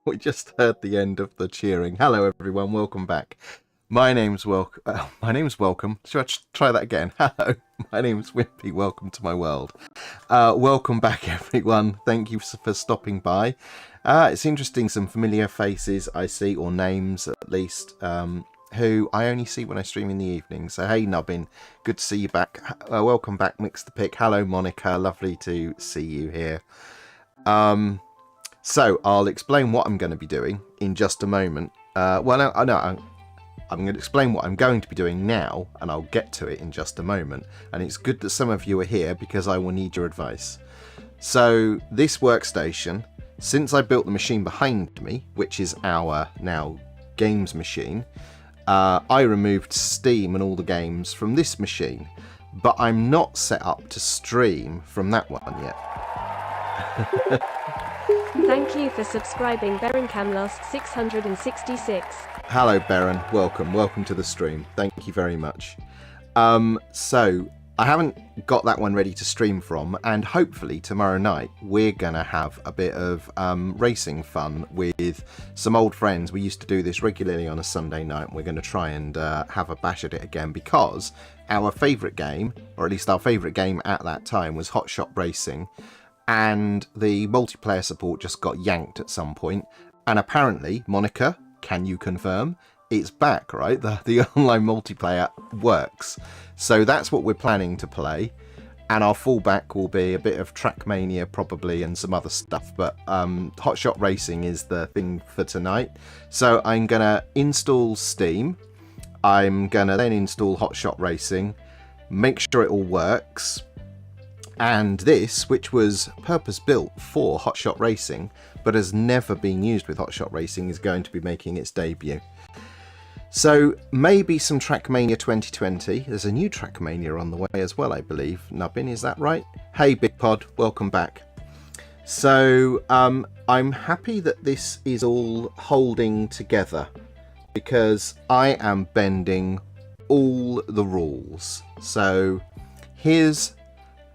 We just heard the end of the cheering. Hello, everyone. Welcome back. My name's Welcome. Should I try that again? Hello, my name's Wimpy. Welcome to my world. Welcome back, everyone. Thank you for stopping by. It's interesting, some familiar faces I see, or names at least, who I only see when I stream in the evening. So hey, Nubbin, good to see you back. Welcome back, Mix the Pick. Hello, Monica. Lovely to see you here. So I'll explain what I'm going to be doing in just a moment. I'm going to explain what I'm going to be doing now, and I'll get to it in just a moment. And it's good that some of you are here because I will need your advice. So this workstation, since I built the machine behind me, which is our now games machine, I removed Steam and all the games from this machine, but I'm not set up to stream from that one yet. Thank you for subscribing, Baron Camlos 666. Hello, Baron. Welcome to the stream. Thank you very much. So I haven't got that one ready to stream from, and hopefully tomorrow night we're gonna have a bit of racing fun with some old friends. We used to do this regularly on a Sunday night, and we're gonna try and have a bash at it again, because our favourite game, or at least our favourite game at that time, was Hotshot Racing, and the multiplayer support just got yanked at some point, and apparently, Monica, can you confirm? It's back, right? The online multiplayer works. So that's what we're planning to play. And our fallback will be a bit of Trackmania probably, and some other stuff. But Hotshot Racing is the thing for tonight. So I'm going to install Steam. I'm going to then install Hotshot Racing. Make sure it all works. And this, which was purpose-built for Hotshot Racing, but has never been used with Hotshot Racing, is going to be making its debut. So maybe some Trackmania 2020. There's a new Trackmania on the way as well, I believe. Nubbin, is that right? Hey, Big Pod, welcome back. So I'm happy that this is all holding together, because I am bending all the rules. So here's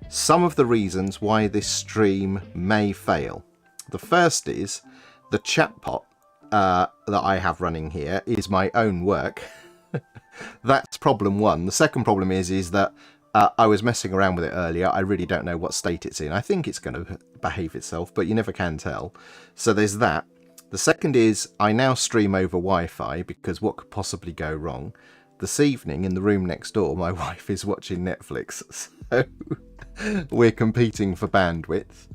some of the reasons why this stream may fail. The first is the chatbot that I have running here is my own work. That's problem one. The second problem is that I was messing around with it earlier. I really don't know what state it's in. I think it's going to behave itself, but you never can tell. So there's that. The second is I now stream over Wi-Fi, because what could possibly go wrong? This evening in the room next door, my wife is watching Netflix. So we're competing for bandwidth.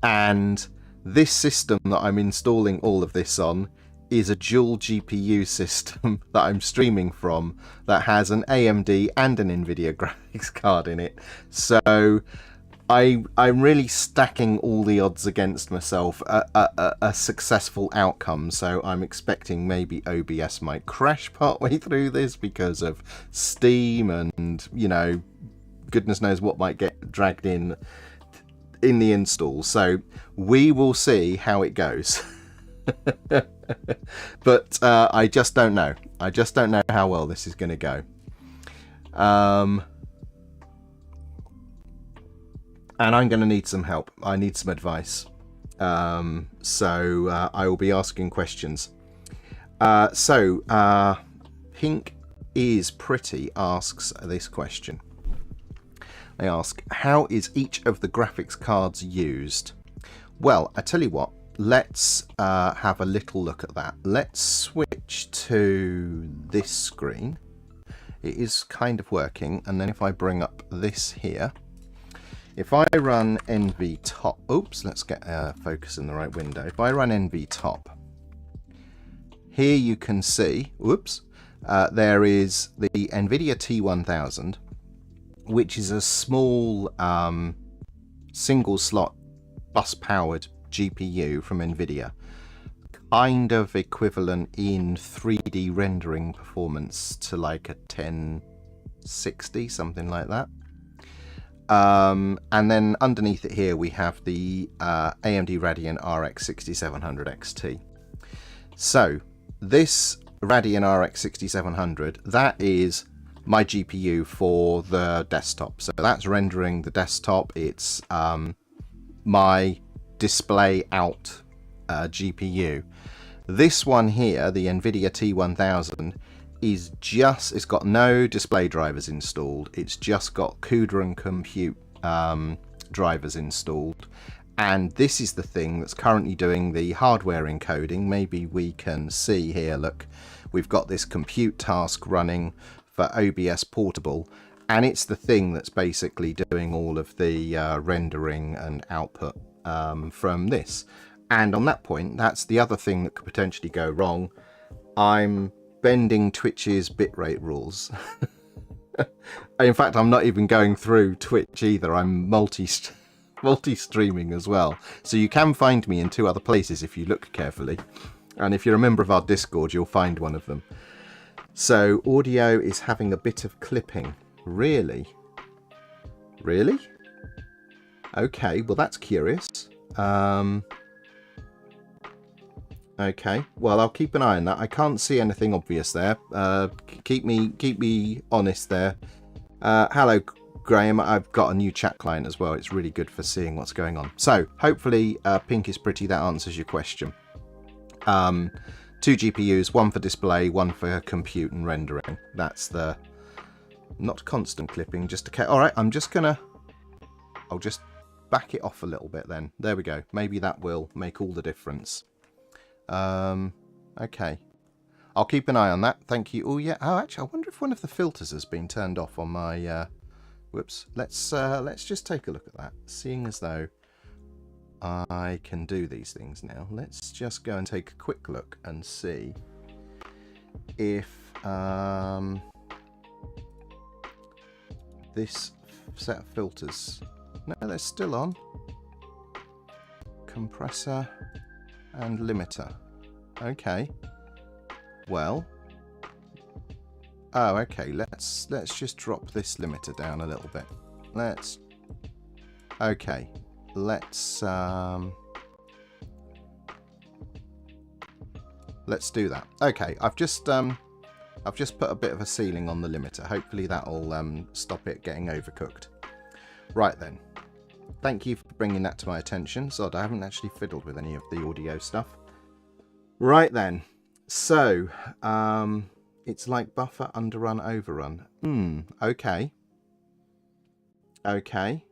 And this system that I'm installing all of this on is a dual GPU system that I'm streaming from, that has an AMD and an NVIDIA graphics card in it. So I'm really stacking all the odds against myself, a successful outcome. So I'm expecting maybe OBS might crash partway through this because of Steam and, you know, goodness knows what might get dragged in the install. So we will see how it goes. But I just don't know. I just don't know how well this is going to go. And I'm going to need some help. I need some advice. So I will be asking questions. Pink is Pretty asks this question. They ask, how is each of the graphics cards used? Well, I tell you what, let's have a little look at that. Let's switch to this screen. It is kind of working. And then if I bring up this here, if I run NV top, oops, let's get focus in the right window. If I run NV top, here you can see, whoops, there is the NVIDIA T1000, which is a small single slot bus powered GPU from NVIDIA, kind of equivalent in 3D rendering performance to like a 1060, something like that. And then underneath it here we have the AMD Radeon RX 6700 XT. So this Radeon RX 6700, that is my GPU for the desktop. So that's rendering the desktop. It's my display out GPU. This one here, the NVIDIA T1000, it's got no display drivers installed. It's just got CUDA and compute drivers installed. And this is the thing that's currently doing the hardware encoding. Maybe we can see here, look, we've got this compute task running for OBS Portable, and it's the thing that's basically doing all of the rendering and output from this. And on that point, that's the other thing that could potentially go wrong. I'm bending Twitch's bitrate rules. In fact, I'm not even going through Twitch either. I'm multi-streaming as well. So you can find me in 2 other places if you look carefully. And if you're a member of our Discord, you'll find one of them. So audio is having a bit of clipping. Really? Really? Okay, well that's curious. Okay, well I'll keep an eye on that. I can't see anything obvious there. Keep me honest there. Hello Graham, I've got a new chat client as well. It's really good for seeing what's going on. So hopefully Pink is Pretty, that answers your question. 2 GPUs, 1 for display, 1 for compute and rendering. That's the not constant clipping, just a all right. I'll just back it off a little bit then. There we go. Maybe that will make all the difference. Okay, I'll keep an eye on that. Thank you. Oh yeah. Oh, actually, I wonder if one of the filters has been turned off on my. Whoops. Let's just take a look at that. Seeing as though I can do these things now, let's just go and take a quick look and see if this set of filters. No, they're still on. Compressor and limiter. Okay. Well. Oh, okay. Let's just drop this limiter down a little bit. Okay. Let's do that. Okay. I've just put a bit of a ceiling on the limiter. Hopefully that'll stop it getting overcooked. Right then. Thank you for bringing that to my attention. So I haven't actually fiddled with any of the audio stuff. Right then. So, it's like buffer, underrun, overrun. Okay. Okay.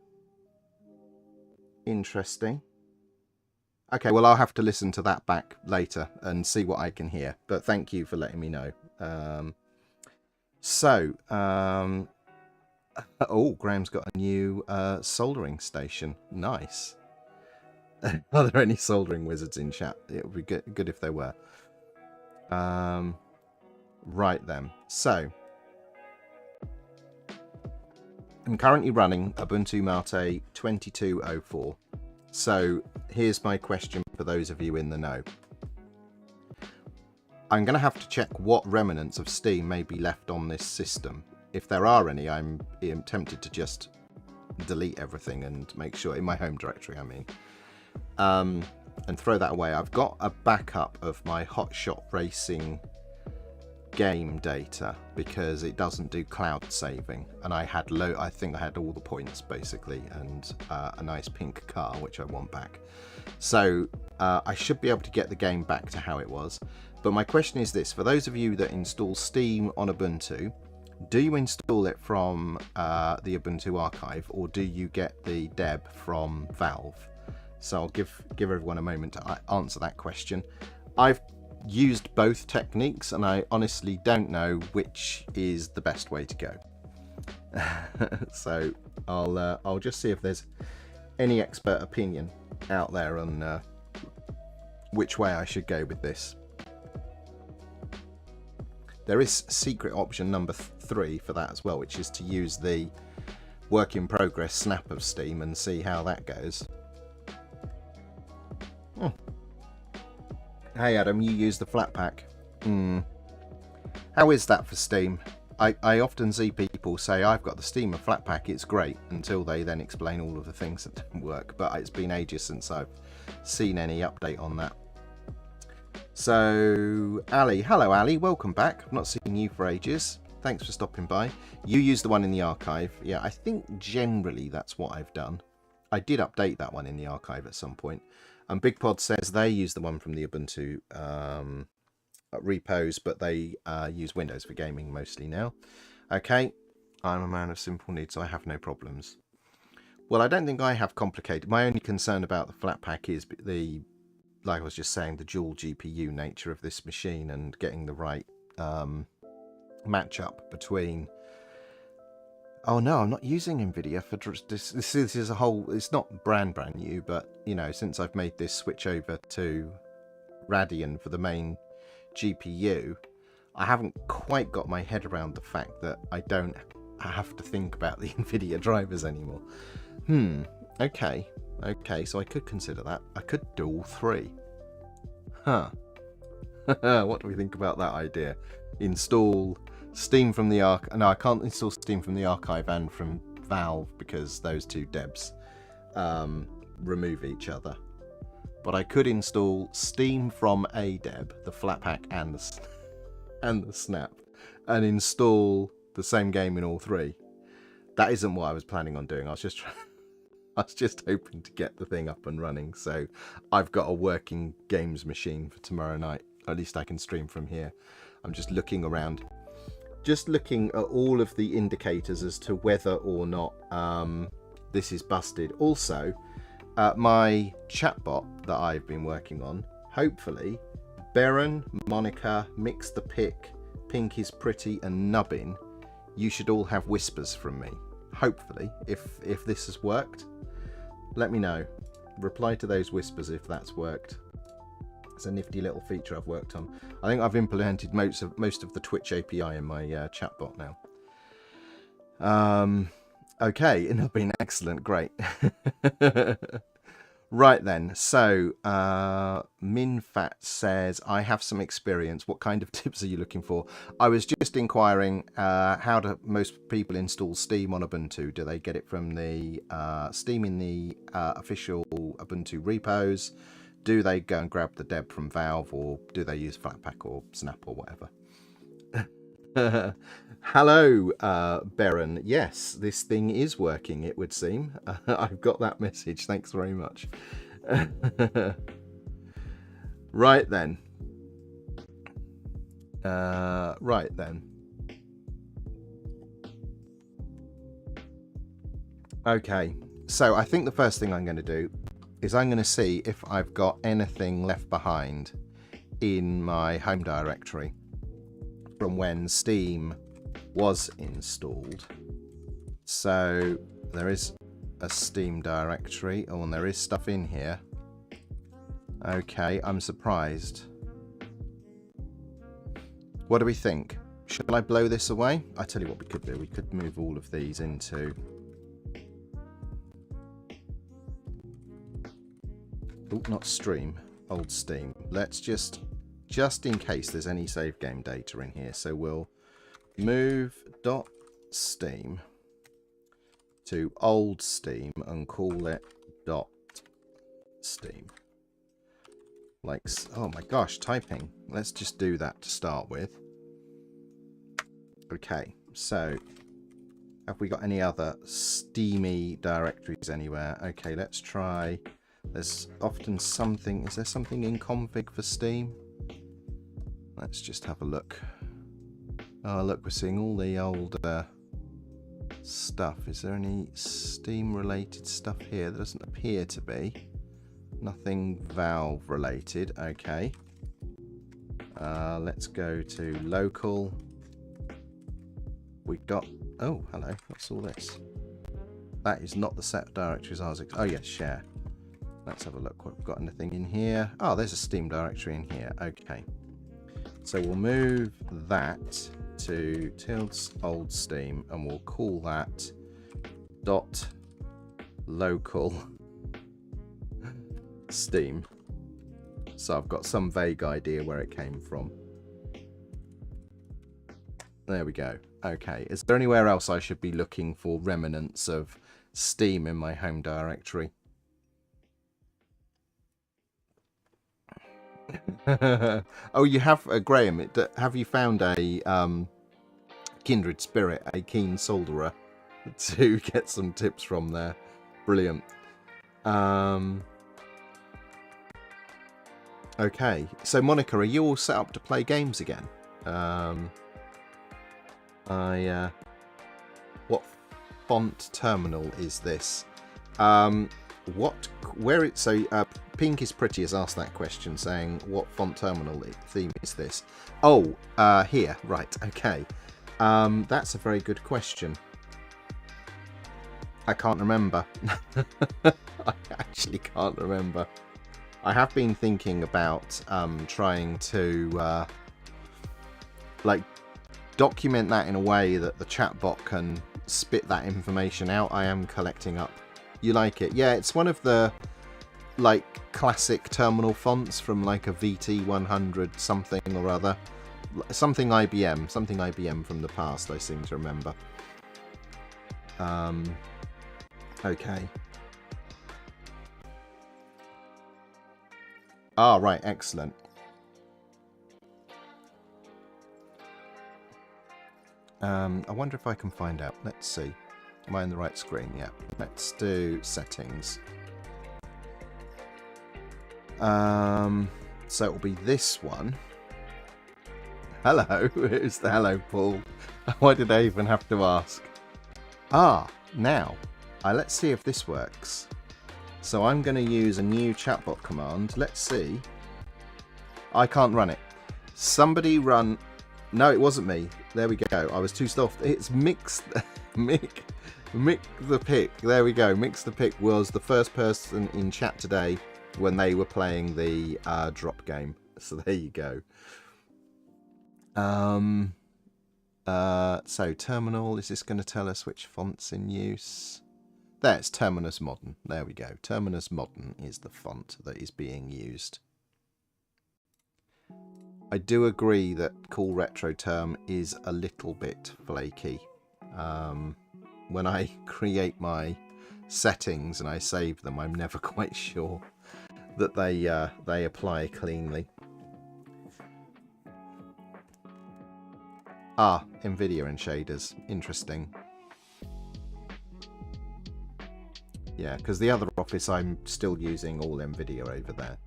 Interesting. Okay, well, I'll have to listen to that back later and see what I can hear. But thank you for letting me know. Oh, Graham's got a new soldering station. Nice. Are there any soldering wizards in chat? It would be good if there were. Right then. So, I'm currently running Ubuntu Mate 22.04. So, here's my question for those of you in the know. I'm going to have to check what remnants of Steam may be left on this system. If there are any, I'm tempted to just delete everything and make sure, in my home directory, I mean, and throw that away. I've got a backup of my Hotshot Racing game data because it doesn't do cloud saving, and I think I had all the points basically, and a nice pink car which I want back. So I should be able to get the game back to how it was. But my question is this: for those of you that install Steam on Ubuntu, do you install it from the Ubuntu archive, or do you get the deb from Valve? So I'll give everyone a moment to answer that question. I've used both techniques, and I honestly don't know which is the best way to go. So I'll just see if there's any expert opinion out there on which way I should go with this. There is secret option number 3 for that as well, which is to use the work in progress snap of Steam and see how that goes. Hey Adam, you use the Flatpak. How is that for Steam? I often see people say, I've got the Steam of Flatpak, it's great, until they then explain all of the things that didn't work. But it's been ages since I've seen any update on that. So, Ali. Hello, Ali. Welcome back. I've not seen you for ages. Thanks for stopping by. You use the one in the archive. Yeah, I think generally that's what I've done. I did update that one in the archive at some point. And Big Pod says they use the one from the Ubuntu repos, but they use Windows for gaming mostly now. Okay, I'm a man of simple needs, so I have no problems. Well, I don't think I have complicated. My only concern about the Flatpak is the, like I was just saying, the dual GPU nature of this machine and getting the right matchup between. Oh no, I'm not using NVIDIA for this. This is a whole. It's not brand new, but you know, since I've made this switch over to Radeon for the main GPU, I haven't quite got my head around the fact that I don't have to think about the NVIDIA drivers anymore. Okay, so I could consider that. I could do all three. Huh. What do we think about that idea? Install Steam from the No, I can't install Steam from the archive and from Valve because those two debs remove each other. But I could install Steam from a deb, the Flatpak and the Snap, and install the same game in all three. That isn't what I was planning on doing. I was just hoping to get the thing up and running. So I've got a working games machine for tomorrow night. At least I can stream from here. I'm just looking around, just looking at all of the indicators as to whether or not this is busted. Also, my chatbot that I've been working on, hopefully, Baron, Monica, Mix the Pick, Pink is Pretty, and Nubbin, you should all have whispers from me. Hopefully, if this has worked, let me know. Reply to those whispers if that's worked. It's a nifty little feature I've worked on. I think I've implemented most of the Twitch API in my chatbot now. Okay, and it's been excellent, great. Right then, so Minfat says, I have some experience. What kind of tips are you looking for? I was just inquiring how do most people install Steam on Ubuntu? Do they get it from the Steam in the official Ubuntu repos? Do they go and grab the deb from Valve, or do they use Flatpak or Snap or whatever? Hello, Baron. Yes, this thing is working, it would seem. I've got that message. Thanks very much. Right then. Okay, so I think the first thing I'm going to do is I'm going to see if I've got anything left behind in my home directory from when Steam was installed. So there is a Steam directory. Oh, and there is stuff in here. Okay, I'm surprised. What do we think? Shall I blow this away? I tell you what we could do. We could move all of these into... Oh, not stream. Old Steam. Let's just in case there's any save game data in here. So we'll move .steam to old Steam and call it .steam. Like, oh my gosh, typing. Let's just do that to start with. Okay, so have we got any other steamy directories anywhere? Okay, let's try. There's often something. Is there something in config for Steam? Let's just have a look. Oh, look, we're seeing all the old stuff. Is there any Steam related stuff here? There doesn't appear to be. Nothing Valve related. Okay. Let's go to local. We've got... Oh, hello. What's all this? That is not the set directories I was... Oh, yes, share. Let's have a look. What we've got anything in here. Oh, there's a Steam directory in here. Okay. So we'll move that to tildes old Steam and we'll call that .local Steam. So I've got some vague idea where it came from. There we go. Okay. Is there anywhere else I should be looking for remnants of Steam in my home directory? Oh, you have Graham. Have you found a kindred spirit, a keen solderer, to get some tips from there? Brilliant. Okay, so Monica, are you all set up to play games again? What font terminal is this? Pink is Pretty has asked that question, saying what font terminal theme is this? Oh, here, right, okay. That's a very good question. I can't remember. I actually can't remember. I have been thinking about trying to like document that in a way that the chatbot can spit that information out. I am collecting up. You like it? Yeah, it's one of the like classic terminal fonts from like a VT100 something or other. Something IBM from the past, I seem to remember. Okay. Ah, right, excellent. I wonder if I can find out. Let's see. Am I on the right screen? Yeah. Let's do settings. So it'll be this one. Hello. Who's the hello, Paul? Why did I even have to ask? Ah, now. Let's see if this works. So I'm going to use a new chatbot command. Let's see. I can't run it. Somebody run... No, it wasn't me. There we go. I was too soft. It's Mix the Pick. There we go. Mix the Pick was the first person in chat today when they were playing the drop game. So there you go. So terminal. Is this going to tell us which font's in use? There's Terminus Modern. There we go. Terminus Modern is the font that is being used. I do agree that Cool Retro Term is a little bit flaky. When I create my settings and I save them, I'm never quite sure that they apply cleanly. Ah, NVIDIA and shaders. Interesting. Yeah, because the other office I'm still using all NVIDIA over there.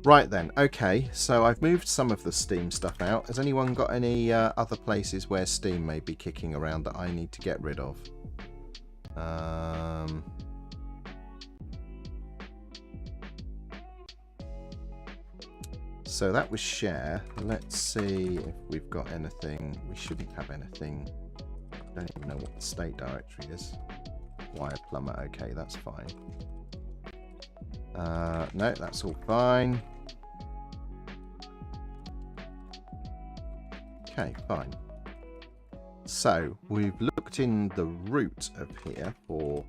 Right then, okay, so I've moved some of the Steam stuff out. Has anyone got any other places where Steam may be kicking around that I need to get rid of? So that was share. Let's see if we've got anything. We shouldn't have anything. I don't even know what the state directory is. Wire plumber, okay, that's fine. No, that's all fine. Okay, fine. So we've looked in the root of here for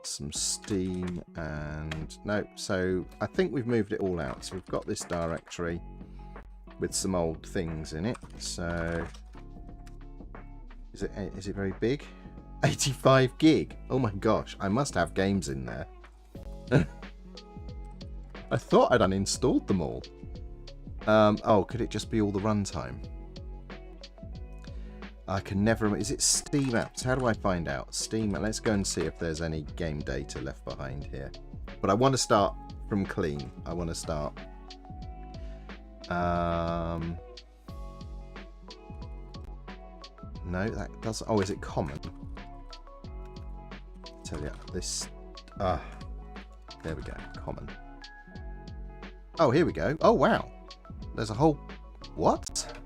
some Steam and no, so I think we've moved it all out. So we've got this directory with some old things in it. So is it very big? 85 gig. Oh my gosh, I must have games in there. I thought I'd uninstalled them all. Oh, could it just be all the runtime? I can never... Is it Steam apps? How do I find out? Steam... Let's go and see if there's any game data left behind here. But I want to start from clean. I want to start... No, that does... Oh, is it common? Tell you this... there we go. Common. Oh, here we go. Oh, wow. There's a whole... What?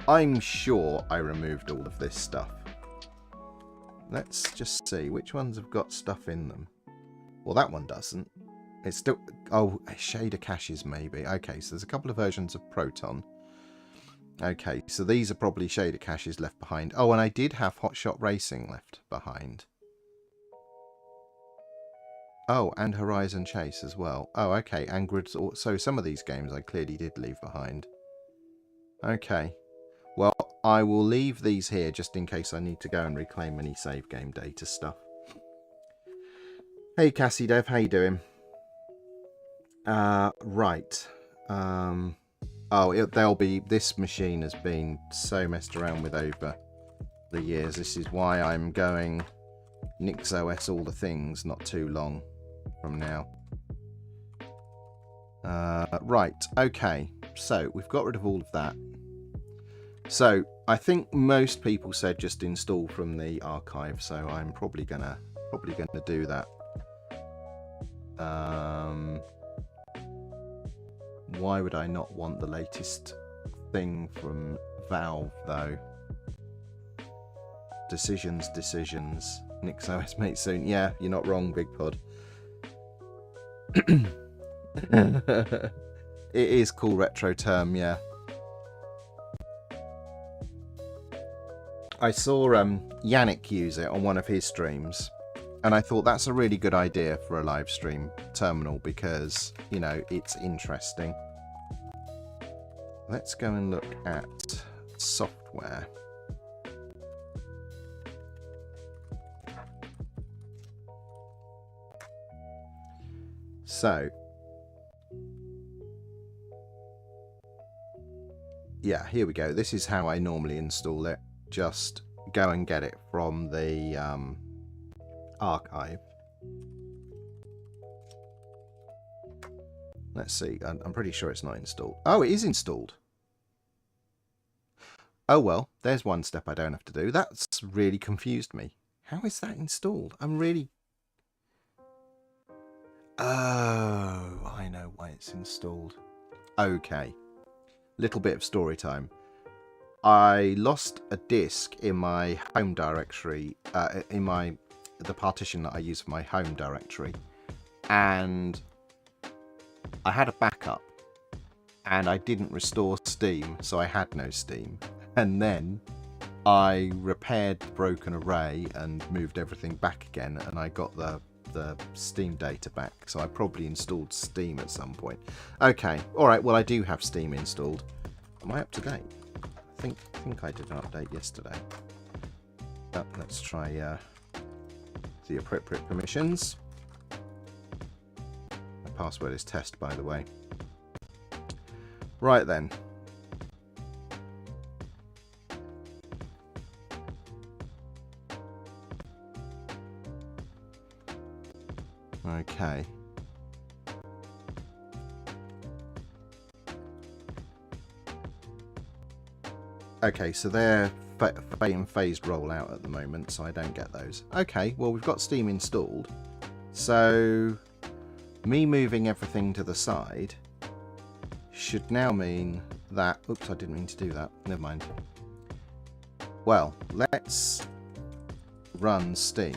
I'm sure I removed all of this stuff. Let's just see. Which ones have got stuff in them? Well, that one doesn't. It's still... Oh, shader caches maybe. Okay, so there's a couple of versions of Proton. Okay, so these are probably shader caches left behind. Oh, and I did have Hotshot Racing left behind. Oh, and Horizon Chase as well. Oh, okay, and Grids. So some of these games I clearly did leave behind. Okay. Well, I will leave these here just in case I need to go and reclaim any save game data stuff. Hey, Cassie Dev, how you doing? Right. Oh, there'll be... This machine has been so messed around with over the years. This is why I'm going NixOS all the things not too long from now. Right, okay. So we've got rid of all of that. So I think most people said just install from the archive, so I'm probably gonna do that. Why would I not want the latest thing from Valve though? Decisions. NixOS mate soon. Yeah, you're not wrong, Big Pod. It is cool retro term, yeah. I saw Yannick use it on one of his streams, and I thought that's a really good idea for a live stream terminal because, you know, it's interesting. Let's go and look at software. So, yeah, here we go. This is how I normally install it. Just go and get it from the archive. Let's see. I'm pretty sure it's not installed. Oh, it is installed. Oh, well, there's one step I don't have to do. That's really confused me. How is that installed? I'm really... Oh, I know why it's installed. Okay. Little bit of story time. I lost a disk in my home directory, in the partition that I use for my home directory, and I had a backup, and I didn't restore Steam, so I had no Steam. And then I repaired the broken array and moved everything back again, and I got the Steam data back. So I probably installed Steam at some point. Okay, all right. Well, I do have Steam installed. Am I up to date? I think I did an update yesterday. Let's try the appropriate permissions. My password is test, by the way. Right then. Okay. Okay, so they're phased rollout at the moment, so I don't get those. Okay, well, we've got Steam installed. So me moving everything to the side should now mean that... Oops, I didn't mean to do that. Never mind. Well, let's run Steam.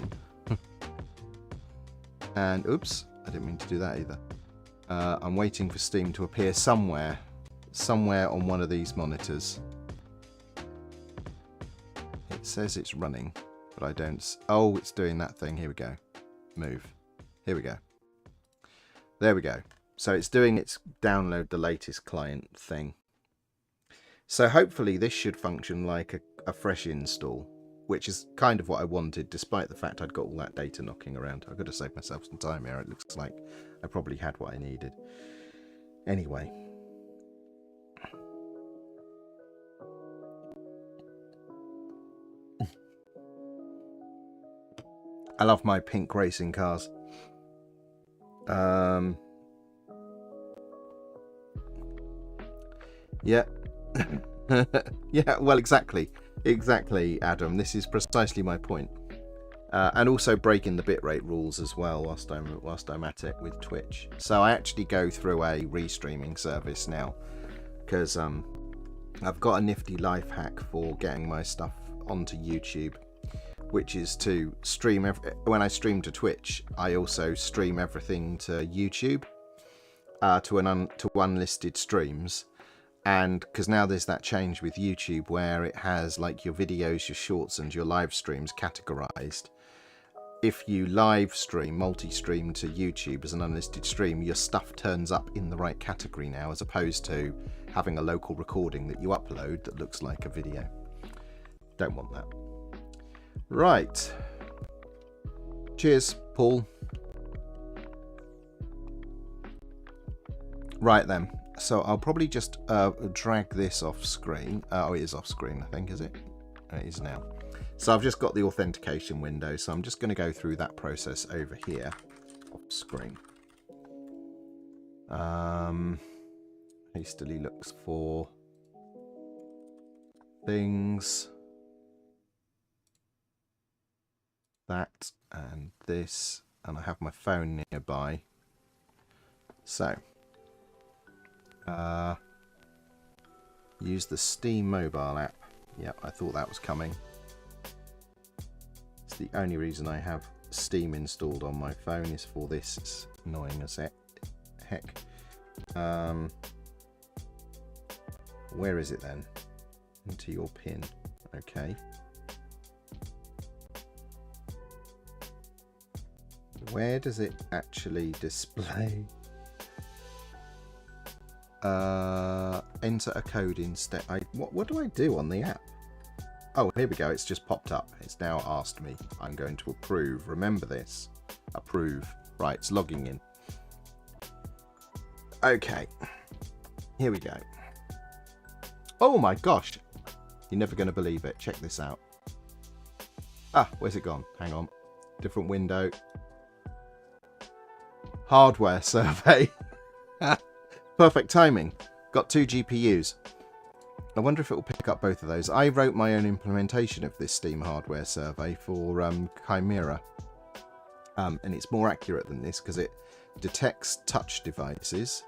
And, oops, I didn't mean to do that either. I'm waiting for Steam to appear somewhere on one of these monitors. It says it's running, but I don't... Oh, it's doing that thing. Here we go. Move. Here we go. There we go. So it's doing its download the latest client thing. So hopefully this should function like a fresh install, which is kind of what I wanted, despite the fact I'd got all that data knocking around. I've got to save myself some time here. It looks like I probably had what I needed. Anyway. I love my pink racing cars. Yeah. Yeah, well, exactly, Adam. This is precisely my point. And also breaking the bitrate rules as well whilst I'm at it with Twitch. So I actually go through a restreaming service now because I've got a nifty life hack for getting my stuff onto YouTube, which is to stream when I stream to Twitch, I also stream everything to YouTube, to unlisted streams. And because now there's that change with YouTube where it has like your videos, your shorts and your live streams categorized. If you live stream, multi-stream to YouTube as an unlisted stream, your stuff turns up in the right category now, as opposed to having a local recording that you upload that looks like a video. Don't want that. Right. Cheers, Paul. Right then. So I'll probably just drag this off screen. Oh, it is off screen, I think, is it? It is now. So I've just got the authentication window. So I'm just going to go through that process over here off screen. Hastily looks for things. That and this, and I have my phone nearby. So, use the Steam mobile app. Yep, I thought that was coming. It's the only reason I have Steam installed on my phone is for this. It's annoying as heck. Where is it then? Into your pin. Okay. Where does it actually display? Enter a code instead. What do I do on the app? Oh, here we go. It's just popped up. It's now asked me. I'm going to approve. Remember this. Approve. Right, it's logging in. Okay. Here we go. Oh my gosh. You're never going to believe it. Check this out. Ah, where's it gone? Hang on. Different window. Hardware survey. Perfect timing. Got 2 GPUs. I wonder if it will pick up both of those. I wrote my own implementation of this Steam hardware survey for Chimera. And it's more accurate than this because it detects touch devices.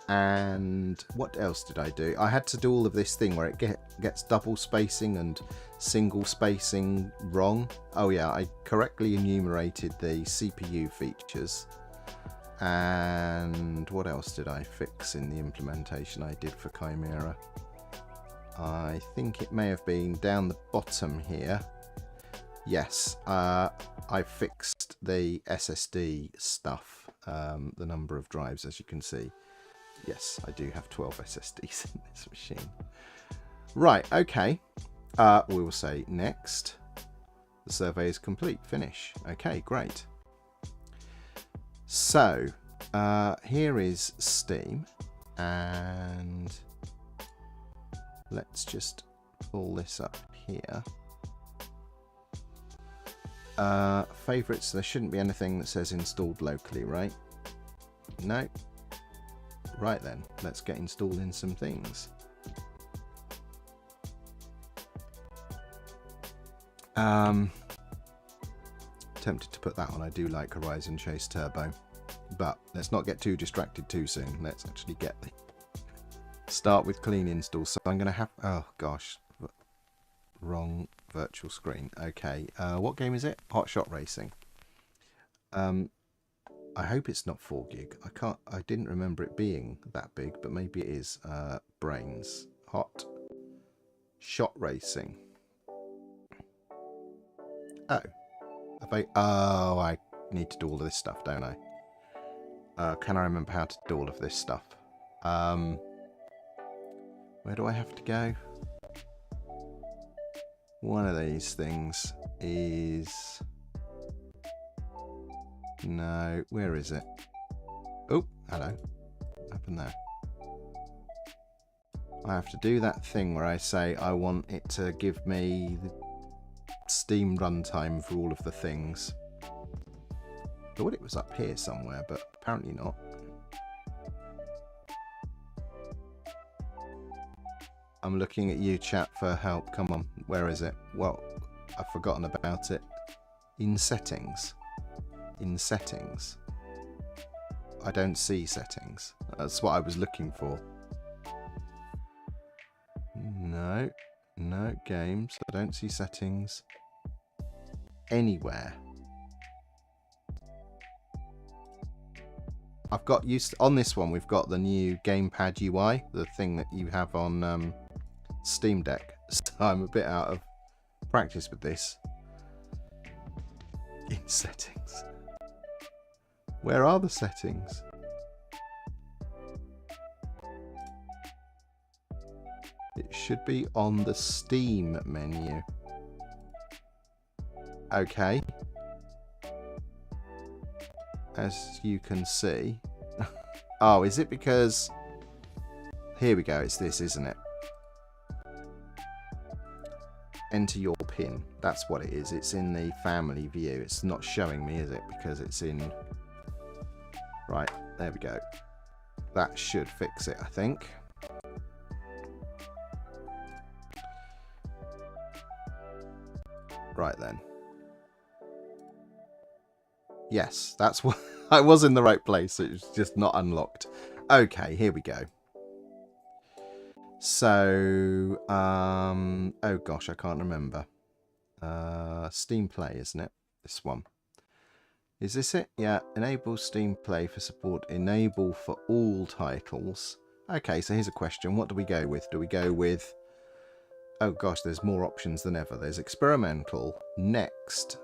And what else did I do? I had to do all of this thing where it gets double spacing and single spacing wrong. Oh yeah, I correctly enumerated the CPU features. And what else did I fix in the implementation I did for Chimera? I think it may have been down the bottom here. Yes, I fixed the SSD stuff, the number of drives, as you can see. Yes, I do have 12 SSDs in this machine. Right, okay. We will say next. The survey is complete. Finish. Okay, great. So, here is Steam. And let's just pull this up here. Favorites, there shouldn't be anything that says installed locally, right? No. Right then, let's get installing some things. Tempted to put that on. I do like Horizon Chase Turbo, but let's not get too distracted too soon. Let's actually get the start with clean install. So I'm going to have, oh gosh, wrong virtual screen. Okay, what game is it? Hotshot Racing. I hope it's not 4 gig. I didn't remember it being that big, but maybe it is. Brains. Hotshot Racing. Oh. I need to do all of this stuff, don't I? Can I remember how to do all of this stuff? Where do I have to go? One of these things is... No, where is it? Oh, hello. What happened there? I have to do that thing where I say I want it to give me the Steam runtime for all of the things. I thought it was up here somewhere, but apparently not. I'm looking at you, chat, for help. Come on, where is it? Well, I've forgotten about it. In settings. In settings. I don't see settings. That's what I was looking for. No. No, games. I don't see settings anywhere. I've got used to, on this one we've got the new gamepad UI, the thing that you have on Steam Deck. So I'm a bit out of practice with this. In settings. Where are the settings? It should be on the Steam menu. Okay. As you can see. Oh, is it because... Here we go, it's this, isn't it? Enter your PIN. That's what it is. It's in the family view. It's not showing me, is it? Because it's in... Right, there we go. that should fix it, I think. Right then. Yes, that's what I was in the right place. It was just not unlocked. Okay, here we go. So, oh gosh, I can't remember. Steam Play, isn't it? This one. Is this it? Yeah, enable Steam Play for support. Enable for all titles. Okay, so here's a question. What do we go with? Do we go with... Oh gosh, there's more options than ever. There's experimental, next.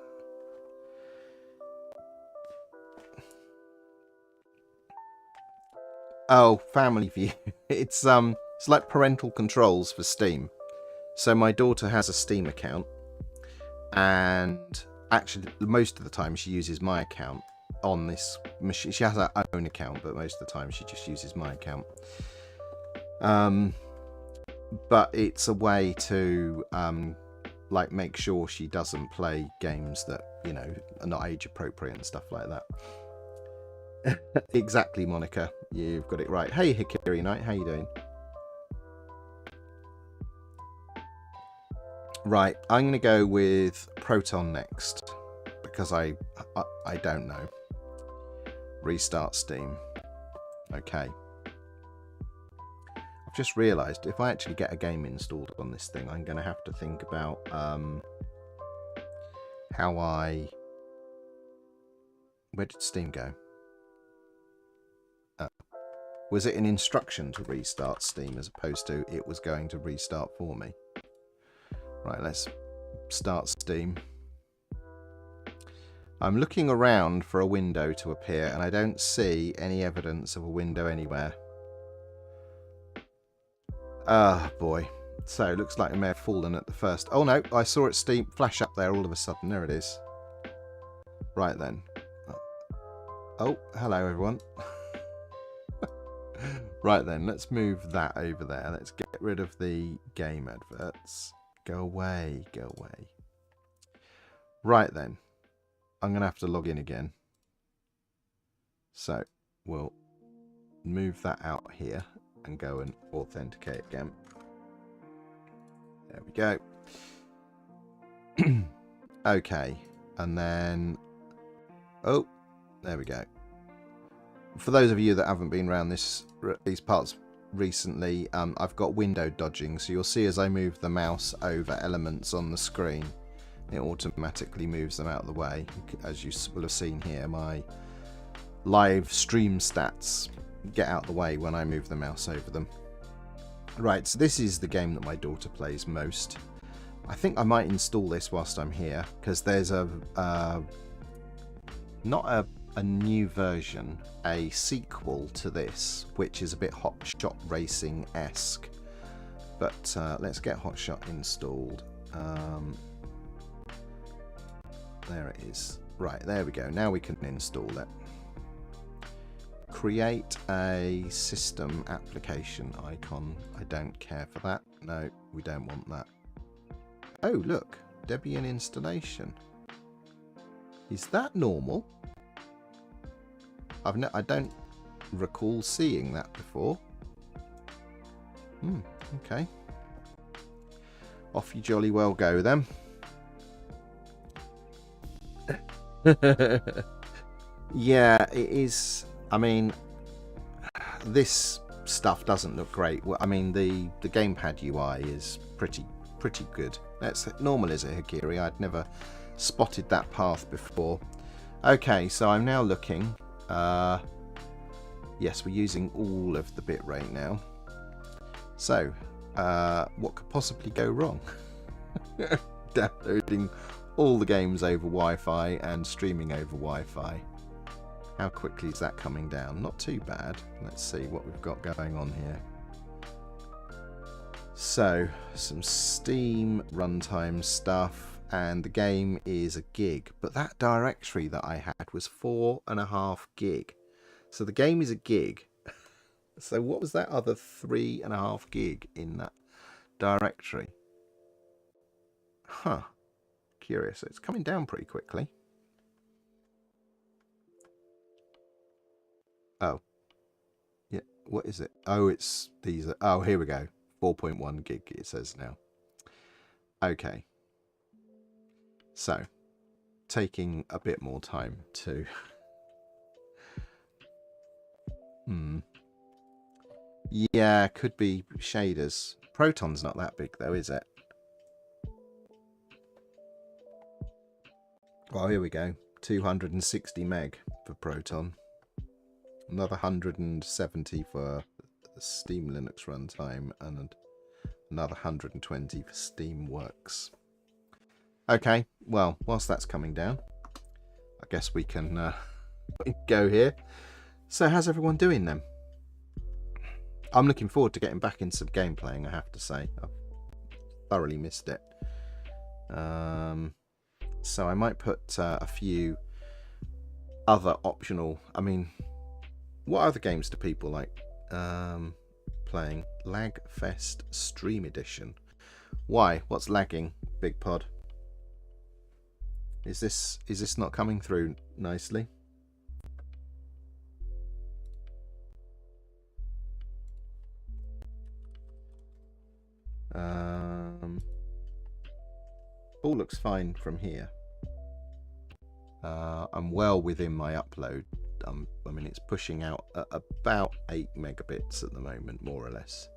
Oh, family view. It's like parental controls for Steam. So my daughter has a Steam account, and actually most of the time she uses my account on this machine. She has her own account, but most of the time she just uses my account. But it's a way to like make sure she doesn't play games that, you know, are not age appropriate and stuff like that. Exactly, Monica. You've got it right. Hey, Hikiri Knight, how you doing? Right, I'm going to go with Proton next because I don't know. Restart Steam. Okay. I've just realised if I actually get a game installed on this thing, I'm going to have to think about how I... Where did Steam go? Was it an instruction to restart Steam as opposed to it was going to restart for me? Right, let's start Steam. I'm looking around for a window to appear and I don't see any evidence of a window anywhere. Ah, boy. So, it looks like it may have fallen at the first. Oh no, I saw it Steam flash up there all of a sudden. There it is. Right then. Oh, hello everyone. Right then, let's move that over there. Let's get rid of the game adverts. Go away, go away. Right then, I'm going to have to log in again. So, we'll move that out here and go and authenticate again. There we go. Okay, and then... Oh, there we go. For those of you that haven't been around these parts recently, I've got window dodging, so you'll see as I move the mouse over elements on the screen, it automatically moves them out of the way. As you will have seen here, my live stream stats get out of the way when I move the mouse over them. Right, so this is the game that my daughter plays most. I think I might install this whilst I'm here, because there's a not a new version, a sequel to this, which is a bit Hotshot Racing-esque. But let's get Hotshot installed. There it is. Right, there we go. Now we can install it. Create a system application icon. I don't care for that. No, we don't want that. Oh, look. Debian installation. Is that normal? I don't recall seeing that before. Okay. Off you jolly well go then. Yeah, it is. I mean, this stuff doesn't look great. I mean, the gamepad UI is pretty good. That's normal, is it, Hikiri? I'd never spotted that path before. Okay, so I'm now looking. Yes, we're using all of the bitrate now. So, what could possibly go wrong? Downloading all the games over Wi-Fi and streaming over Wi-Fi. How quickly is that coming down? Not too bad. Let's see what we've got going on here. So, some Steam runtime stuff, and the game is a gig. But that directory that I had was 4.5 gig. So the game is a gig. So what was that other 3.5 gig in that directory? Huh. Curious. It's coming down pretty quickly. Oh. Yeah. what is it? Oh, it's these. Oh, here we go. 4.1 gig. It says now. Okay. So, taking a bit more time to. Yeah, could be shaders. Proton's not that big though, is it? Well, here we go. 260 meg for Proton. Another 170 for Steam Linux runtime, and another 120 for Steamworks. Okay, well, whilst that's coming down, I guess we can go here. So how's everyone doing then? I'm looking forward to getting back in some game playing, I have to say. I've thoroughly missed it. So I might put a few other optional... I mean, what other games do people like playing? Lagfest Stream Edition. Why? What's lagging, Big Pod? Is this not coming through nicely? All looks fine from here. I'm well within my upload. I mean, it's pushing out at about 8 megabits at the moment, more or less.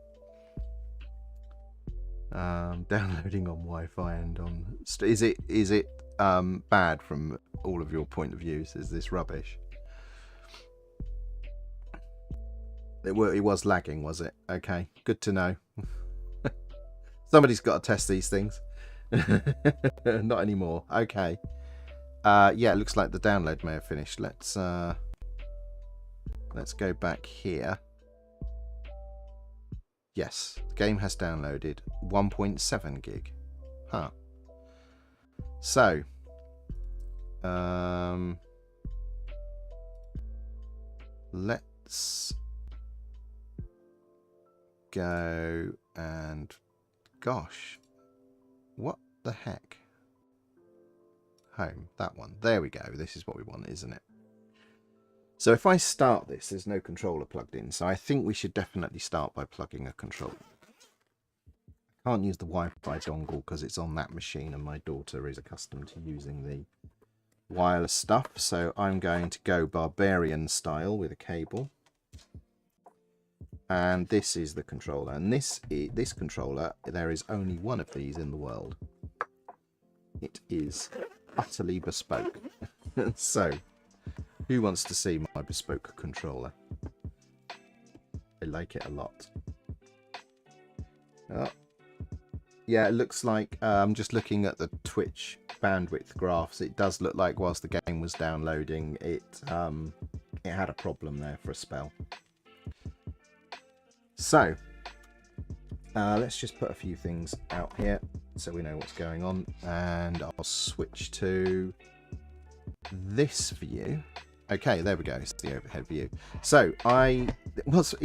Downloading on Wi-Fi and on... Is it bad from all of your point of views? Is this rubbish? It was lagging, was it? Okay, good to know. Somebody's got to test these things. Not anymore. Okay. Yeah, it looks like the download may have finished. Let's go back here. Yes, the game has downloaded 1.7 gig. Huh. So, let's go and, gosh, what the heck? Home, that one. There we go. This is what we want, isn't it? So if I start this, there's no controller plugged in. So I think we should definitely start by plugging a controller. I can't use the Wi-Fi dongle because it's on that machine and my daughter is accustomed to using the wireless stuff. So I'm going to go barbarian style with a cable. And this is the controller. And this controller, there is only one of these in the world. It is utterly bespoke. So, who wants to see my bespoke controller? I like it a lot. Oh. Yeah, it looks like, I'm just looking at the Twitch bandwidth graphs. It does look like whilst the game was downloading, it had a problem there for a spell. So, let's just put a few things out here so we know what's going on, and I'll switch to this view. Okay, there we go. It's the overhead view. So what's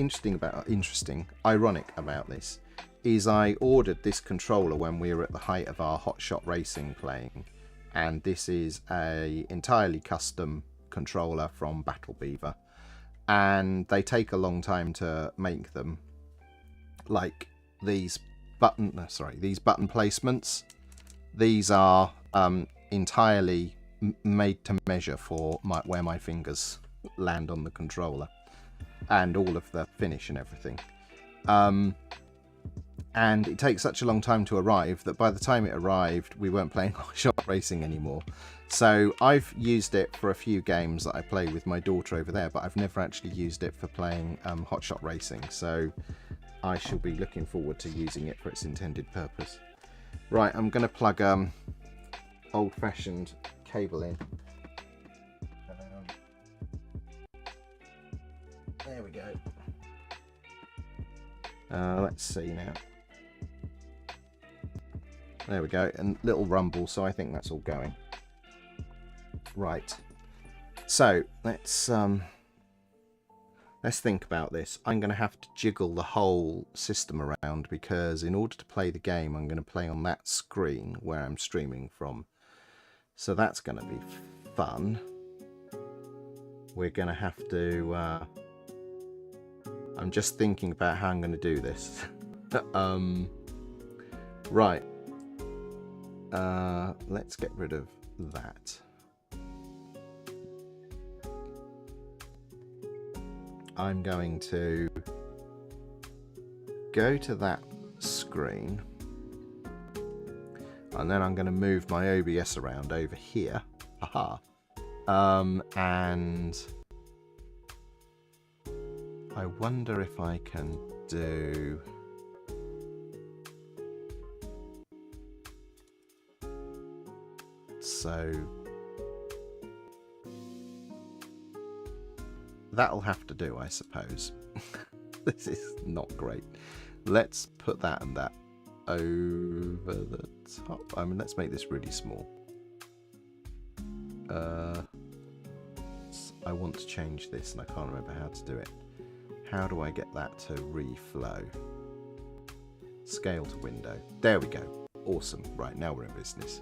ironic about this is I ordered this controller when we were at the height of our Hotshot Racing playing, and this is a entirely custom controller from Battle Beaver, and they take a long time to make them. Like these button placements, these are entirely made to measure for where my fingers land on the controller, and all of the finish and everything. And it takes such a long time to arrive that by the time it arrived, we weren't playing Hotshot Racing anymore. So I've used it for a few games that I play with my daughter over there, but I've never actually used it for playing Hotshot Racing. So I shall be looking forward to using it for its intended purpose. Right, I'm going to plug old-fashioned cable in. There we go. Let's see now. There we go, and little rumble, so I think that's all going. Right. So let's think about this. I'm going to have to jiggle the whole system around because in order to play the game, I'm going to play on that screen where I'm streaming from. So that's going to be fun. We're going to have to... I'm just thinking about how I'm going to do this. Right. Let's get rid of that. I'm going to go to that screen, and then I'm going to move my OBS around over here. Haha. And I wonder if I can do... So that'll have to do, I suppose. This is not great. Let's put that and that over the top. I mean, let's make this really small. I want to change this and I can't remember how to do it. How do I get that to reflow? Scale to window. There we go. Awesome. Right, now we're in business.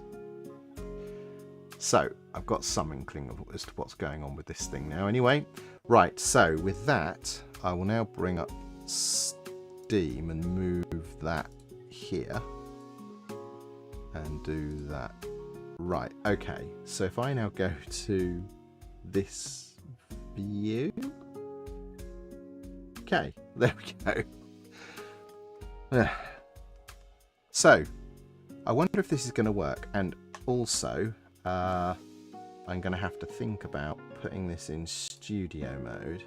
So I've got some inkling as to what's going on with this thing now anyway. Right, so with that, I will now bring up Steam and move that here. And do that. Right, okay. So if I now go to this view. Okay, there we go. So, I wonder if this is going to work. And also... I'm going to have to think about putting this in studio mode,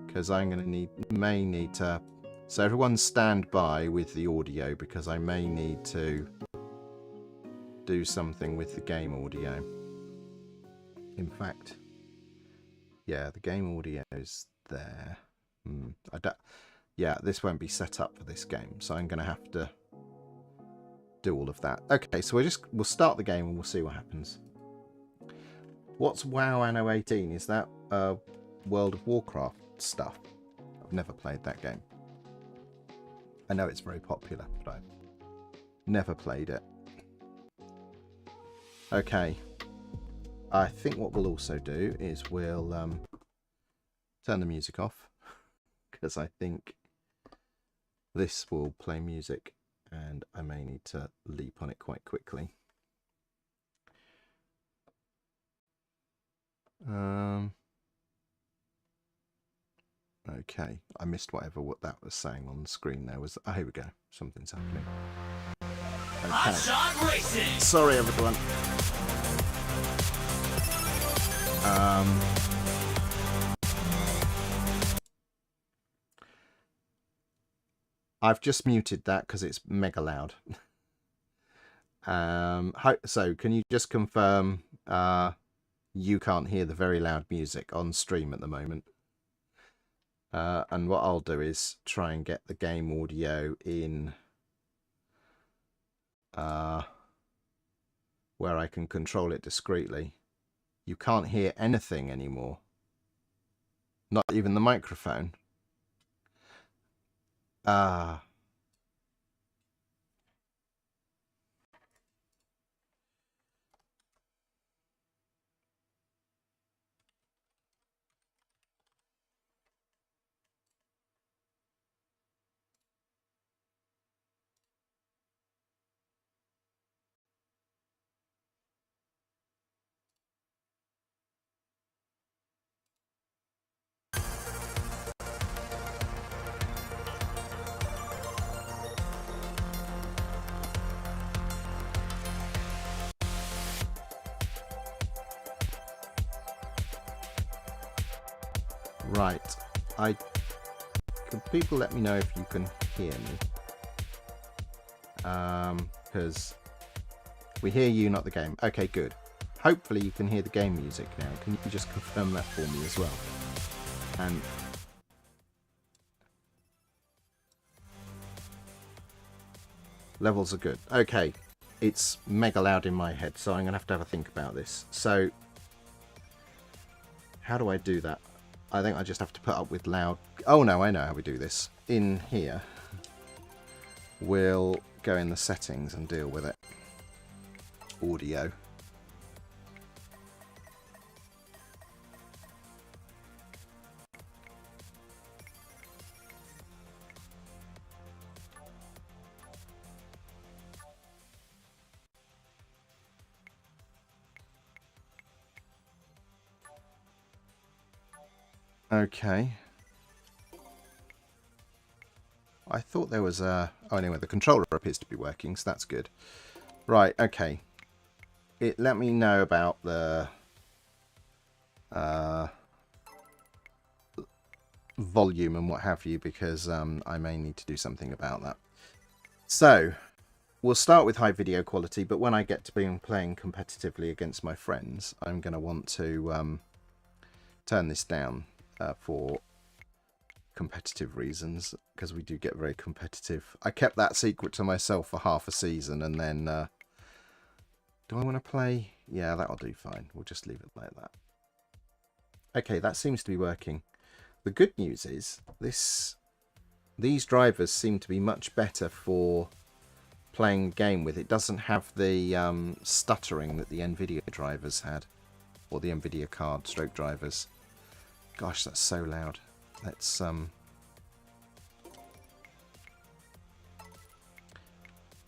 because I'm going to may need to, so everyone stand by with the audio, because I may need to do something with the game audio. In fact, yeah, the game audio is there. Yeah, this won't be set up for this game, so I'm going to have to do all of that. Okay, so we'll start the game and we'll see what happens. What's WoW Anno 18? Is that World of Warcraft stuff? I've never played that game. I know it's very popular, but I've never played it. Okay, I think what we'll also do is we'll turn the music off, because I think this will play music and I may need to leap on it quite quickly. Okay, I missed what that was saying on the screen there. Oh, here we go. Something's happening. Okay. Hotshot Racing! Sorry, everyone. I've just muted that because it's mega loud. So can you just confirm you can't hear the very loud music on stream at the moment? And what I'll do is try and get the game audio in where I can control it discreetly. You can't hear anything anymore. Not even the microphone. Right, can people let me know if you can hear me? Because we hear you, not the game. Okay, good. Hopefully you can hear the game music now. Can you just confirm that for me as well? And levels are good. Okay, it's mega loud in my head, so I'm gonna have a think about this. So how do I do that? I think I just have to put up with loud... Oh no, I know how we do this. In here, we'll go in the settings and deal with it. Audio. Okay. I thought there was a... Oh, anyway, the controller appears to be working, so that's good. Right, okay. Let me know about the volume and what have you, because I may need to do something about that. So, we'll start with high video quality, but when I get to being playing competitively against my friends, I'm going to want to turn this down for competitive reasons, because we do get very competitive. I kept that secret to myself for half a season, and then do I want to play? Yeah, that'll do fine. We'll just leave it like that. Okay, that seems to be working. The good news is these drivers seem to be much better for playing a game with. It doesn't have the stuttering that the NVIDIA drivers had, or the NVIDIA card stroke drivers. Gosh, that's so loud.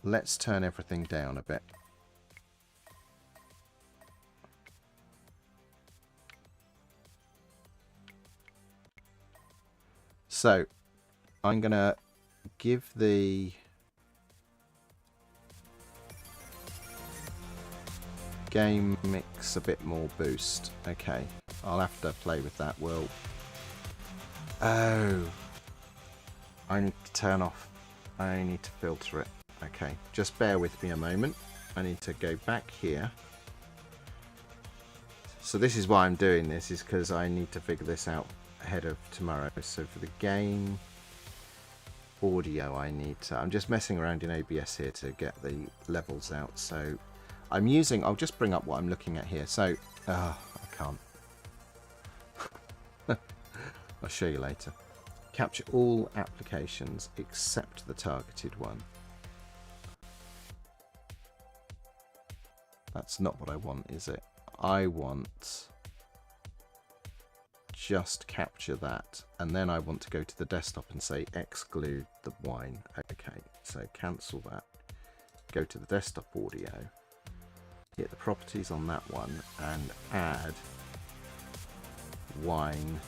Let's turn everything down a bit. So, I'm going to give the game mix a bit more boost. Okay, I'll have to play with that. Well, oh, I need to turn off. I need to filter it. Okay, just bear with me a moment. I need to go back here. So this is why I'm doing this, is because I need to figure this out ahead of tomorrow. So for the game audio, I'm just messing around in OBS here to get the levels out. So I'll just bring up what I'm looking at here. So I can't. I'll show you later. Capture all applications except the targeted one. That's not what I want, is it? I want just capture that, and then I want to go to the desktop and say exclude the wine. Okay, so cancel that. Go to the desktop audio, hit the properties on that one, and add wine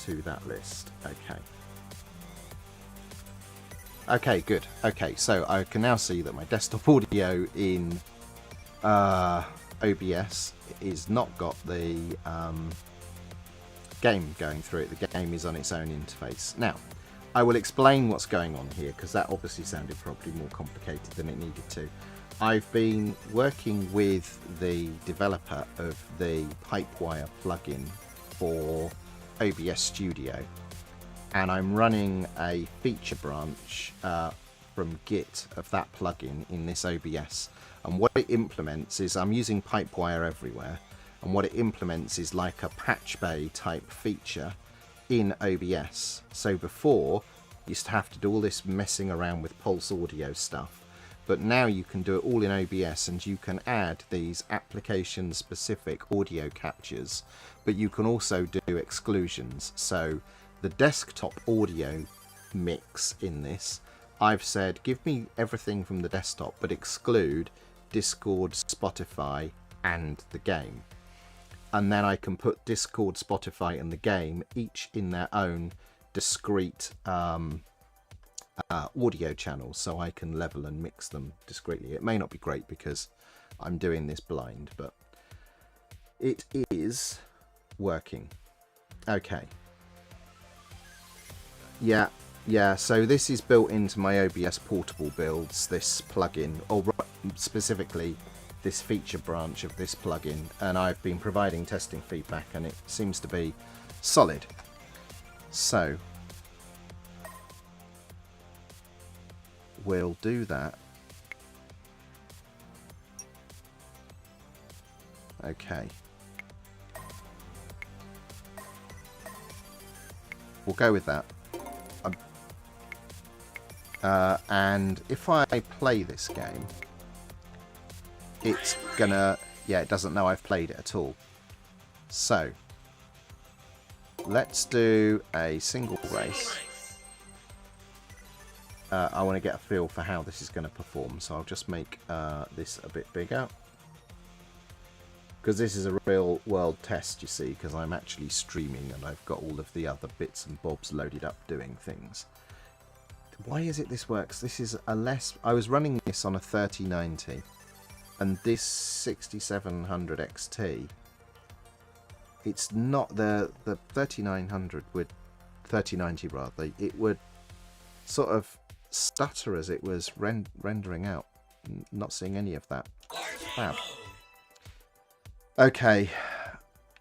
to that list. Okay. Okay, good. Okay, so I can now see that my desktop audio in OBS is not got the game going through it. The game is on its own interface. Now, I will explain what's going on here, because that obviously sounded probably more complicated than it needed to. I've been working with the developer of the Pipewire plugin for OBS Studio, and I'm running a feature branch from Git of that plugin in this OBS. And what it implements is, I'm using Pipewire everywhere, and what it implements is like a patch bay type feature in OBS. So before, you used to have to do all this messing around with Pulse audio stuff, but now you can do it all in OBS, and you can add these application specific audio captures, but you can also do exclusions. So the desktop audio mix in this, I've said give me everything from the desktop but exclude Discord, Spotify and the game, and then I can put Discord, Spotify and the game each in their own discrete audio channels, so I can level and mix them discreetly. It may not be great because I'm doing this blind, but it is working. Okay, yeah, so this is built into my OBS portable builds, this plugin, or specifically this feature branch of this plugin, and I've been providing testing feedback and it seems to be solid. So we'll do that. Okay, we'll go with that. And if I play this game, it's gonna, yeah, it doesn't know I've played it at all. So let's do a single race. I want to get a feel for how this is going to perform, so I'll just make this a bit bigger. Because this is a real world test, you see, because I'm actually streaming and I've got all of the other bits and bobs loaded up doing things. Why is it this works? This is a less... I was running this on a 3090 and this 6700 XT, it's not the 3900 would... 3090 rather, it would sort of stutter as it was rendering out. Not seeing any of that. Fab. Okay,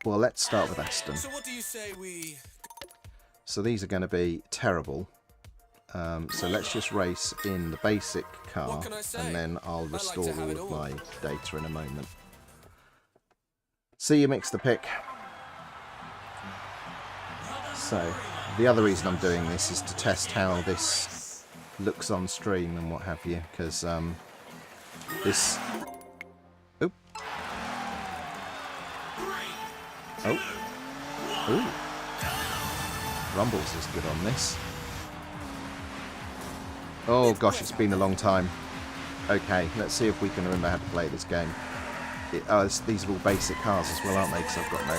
well, let's start with Aston. So what do you say we... So these are going to be terrible. So let's just race in the basic car, and then I'll restore all of my data in a moment. See you mix the pick. So the other reason I'm doing this is to test how this looks on stream and what have you, because this... Oop. Oh. Ooh. Rumbles is good on this. Oh gosh, it's been a long time. Okay, let's see if we can remember how to play this game. These are all basic cars as well, aren't they? Because I've got no...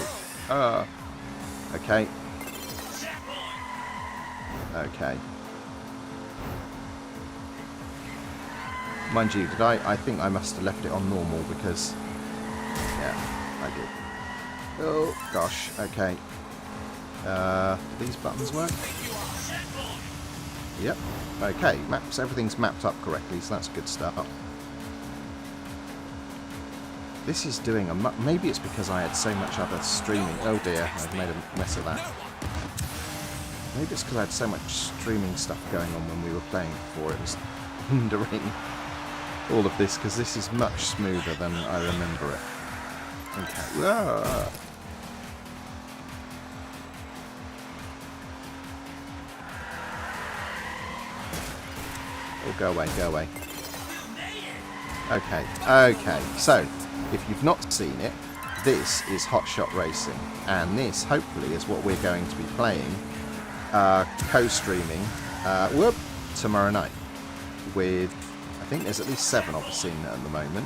okay. Okay. Mind you, I think I must have left it on normal because... Yeah, I did. Oh, gosh, okay. Do these buttons work? Yep. Okay, maps. Everything's mapped up correctly, so that's a good start. This is doing a... Maybe it's because I had so much other streaming... Oh dear, I've made a mess of that. Maybe it's because I had so much streaming stuff going on when we were playing before. It was hindering all of this, because this is much smoother than I remember it. Okay. Ah. Oh, go away, go away. Okay, okay. So, if you've not seen it, this is Hotshot Racing, and this, hopefully, is what we're going to be playing, co-streaming, tomorrow night, with, I think there's at least 7 of us in at the moment.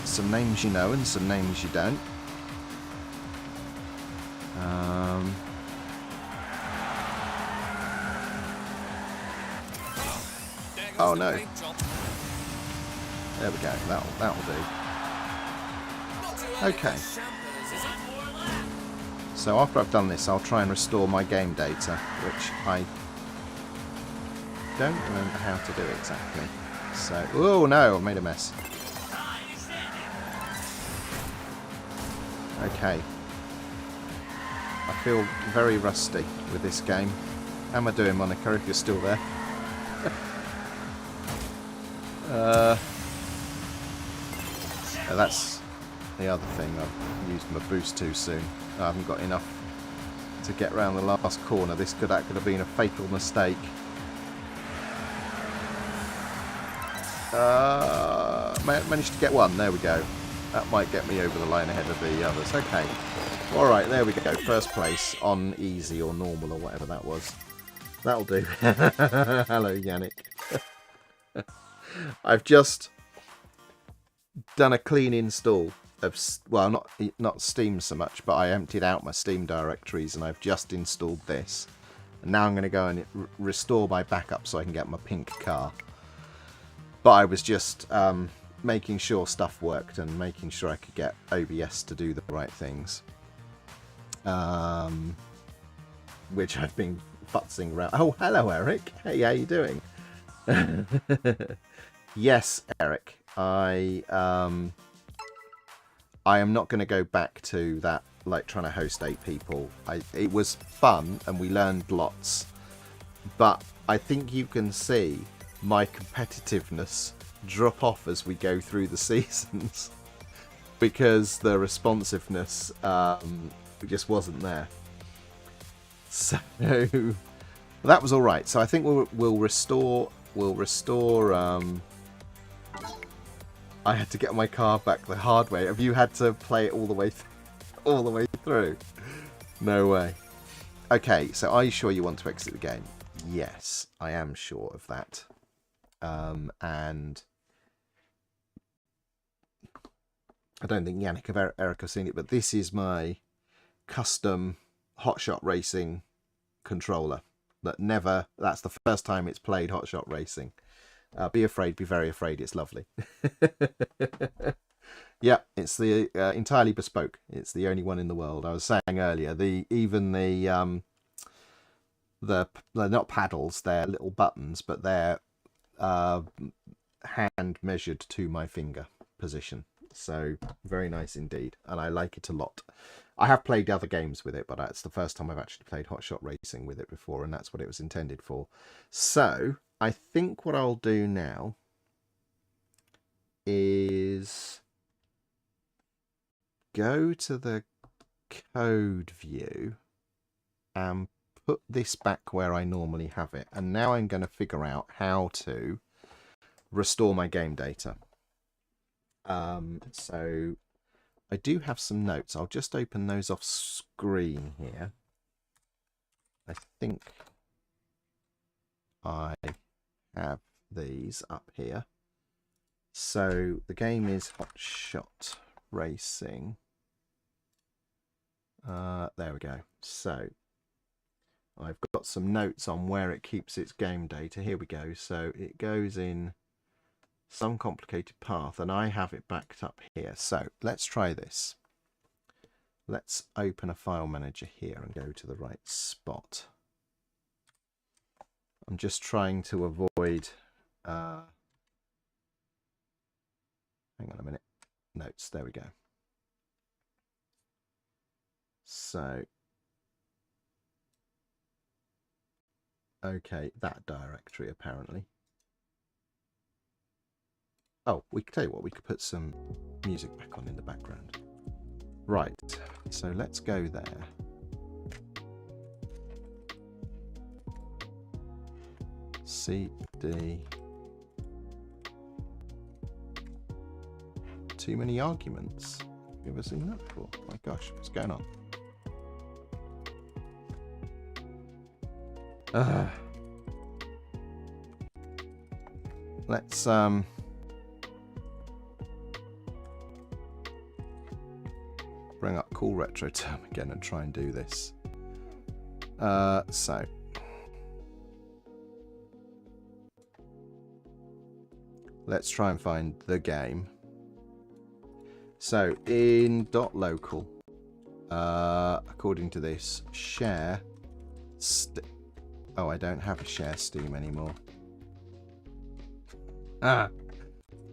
Some names you know and some names you don't. Oh no. There we go. That'll do. Okay. So after I've done this, I'll try and restore my game data, which I don't remember how to do exactly. So, oh no, I've made a mess. Okay. I feel very rusty with this game. How am I doing, Monica, if you're still there? That's the other thing. I've used my boost too soon. I haven't got enough to get round the last corner. That could have been a fatal mistake. Managed to get one. There we go. That might get me over the line ahead of the others. Okay. Alright, there we go. First place on easy or normal or whatever that was. That'll do. Hello, Yannick. I've just done a clean install of, well, not Steam so much, but I emptied out my Steam directories and I've just installed this. And now I'm going to go and restore my backup so I can get my pink car. But I was just making sure stuff worked and making sure I could get OBS to do the right things. Which I've been futzing around. Oh, hello, Eric. Hey, how you doing? Yes, Eric. I am not going to go back to that, like trying to host 8 people. It was fun and we learned lots, but I think you can see my competitiveness drop off as we go through the seasons because the responsiveness just wasn't there. So that was all right. So I think we'll restore. I had to get my car back the hard way. Have you had to play it all the way through? No way. Okay, so are you sure you want to exit the game? Yes, I am sure of that. And I don't think Yannick or Eric have seen it, but this is my custom Hotshot Racing controller. That's the first time it's played Hotshot Racing. Be afraid, be very afraid, it's lovely. Yeah, it's the entirely bespoke. It's the only one in the world. I was saying earlier, they're not paddles, they're little buttons, but they're hand measured to my finger position. So very nice indeed, and I like it a lot. I have played other games with it, but it's the first time I've actually played Hotshot Racing with it before, and that's what it was intended for. So I think what I'll do now is go to the code view and put this back where I normally have it. And now I'm going to figure out how to restore my game data. So I do have some notes. I'll just open those off screen here. I think I have these up here. So the game is Hotshot Racing. There we go. So I've got some notes on where it keeps its game data. Here we go. So it goes in some complicated path, and I have it backed up here. So let's try this. Let's open a file manager here and go to the right spot. I'm just trying to avoid hang on a minute. Notes, there we go. So okay, that directory apparently. Oh, we could tell you what, we could put some music back on in the background. Right, so let's go there. CD. Too many arguments. Have you ever seen that before? Oh my gosh, what's going on? Let's bring up Cool Retro Term again and try and do this. So let's try and find the game. So in .local, according to this, share. Oh, I don't have a share Steam anymore.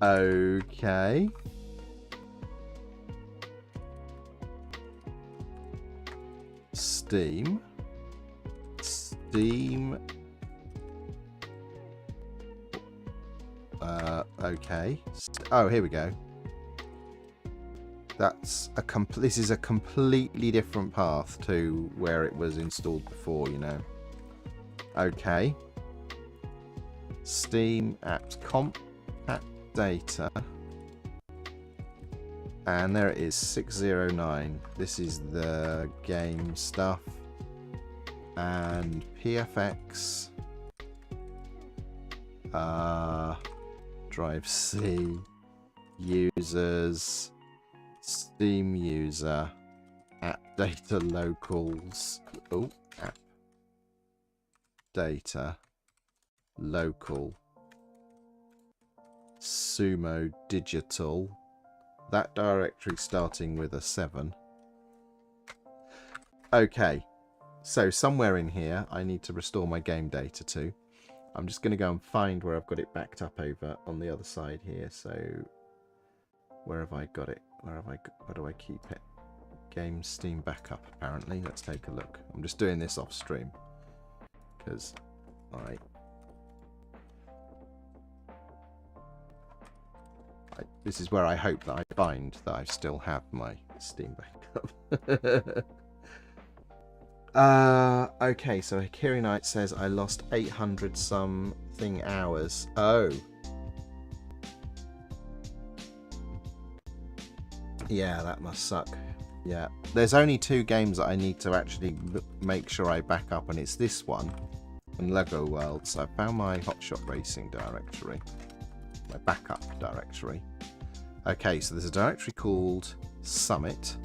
Okay. Steam. Okay. Oh, here we go. That's this is a completely different path to where it was installed before, you know. Okay. Steam apps compact data. And there it is, 609. This is the game stuff. And PFX. Drive C. Users. Steam user. App data locals. Oh, app data local. Sumo digital. That directory starting with a 7. Okay, so somewhere in here I need to restore my game data to. I'm just going to go and find where I've got it backed up over on the other side here. So where have I got it? Where do I keep it? Game Steam backup apparently. Let's take a look. I'm just doing this off stream because this is where I hope that I find that I still have my Steam backup. Okay, so Akiri Knight says I lost 800 something hours. Oh. Yeah, that must suck. Yeah. There's only 2 games that I need to actually make sure I back up, and it's this one and Lego World. So I found my Hotshot Racing directory. My backup directory. Okay, so there's a directory called Summit.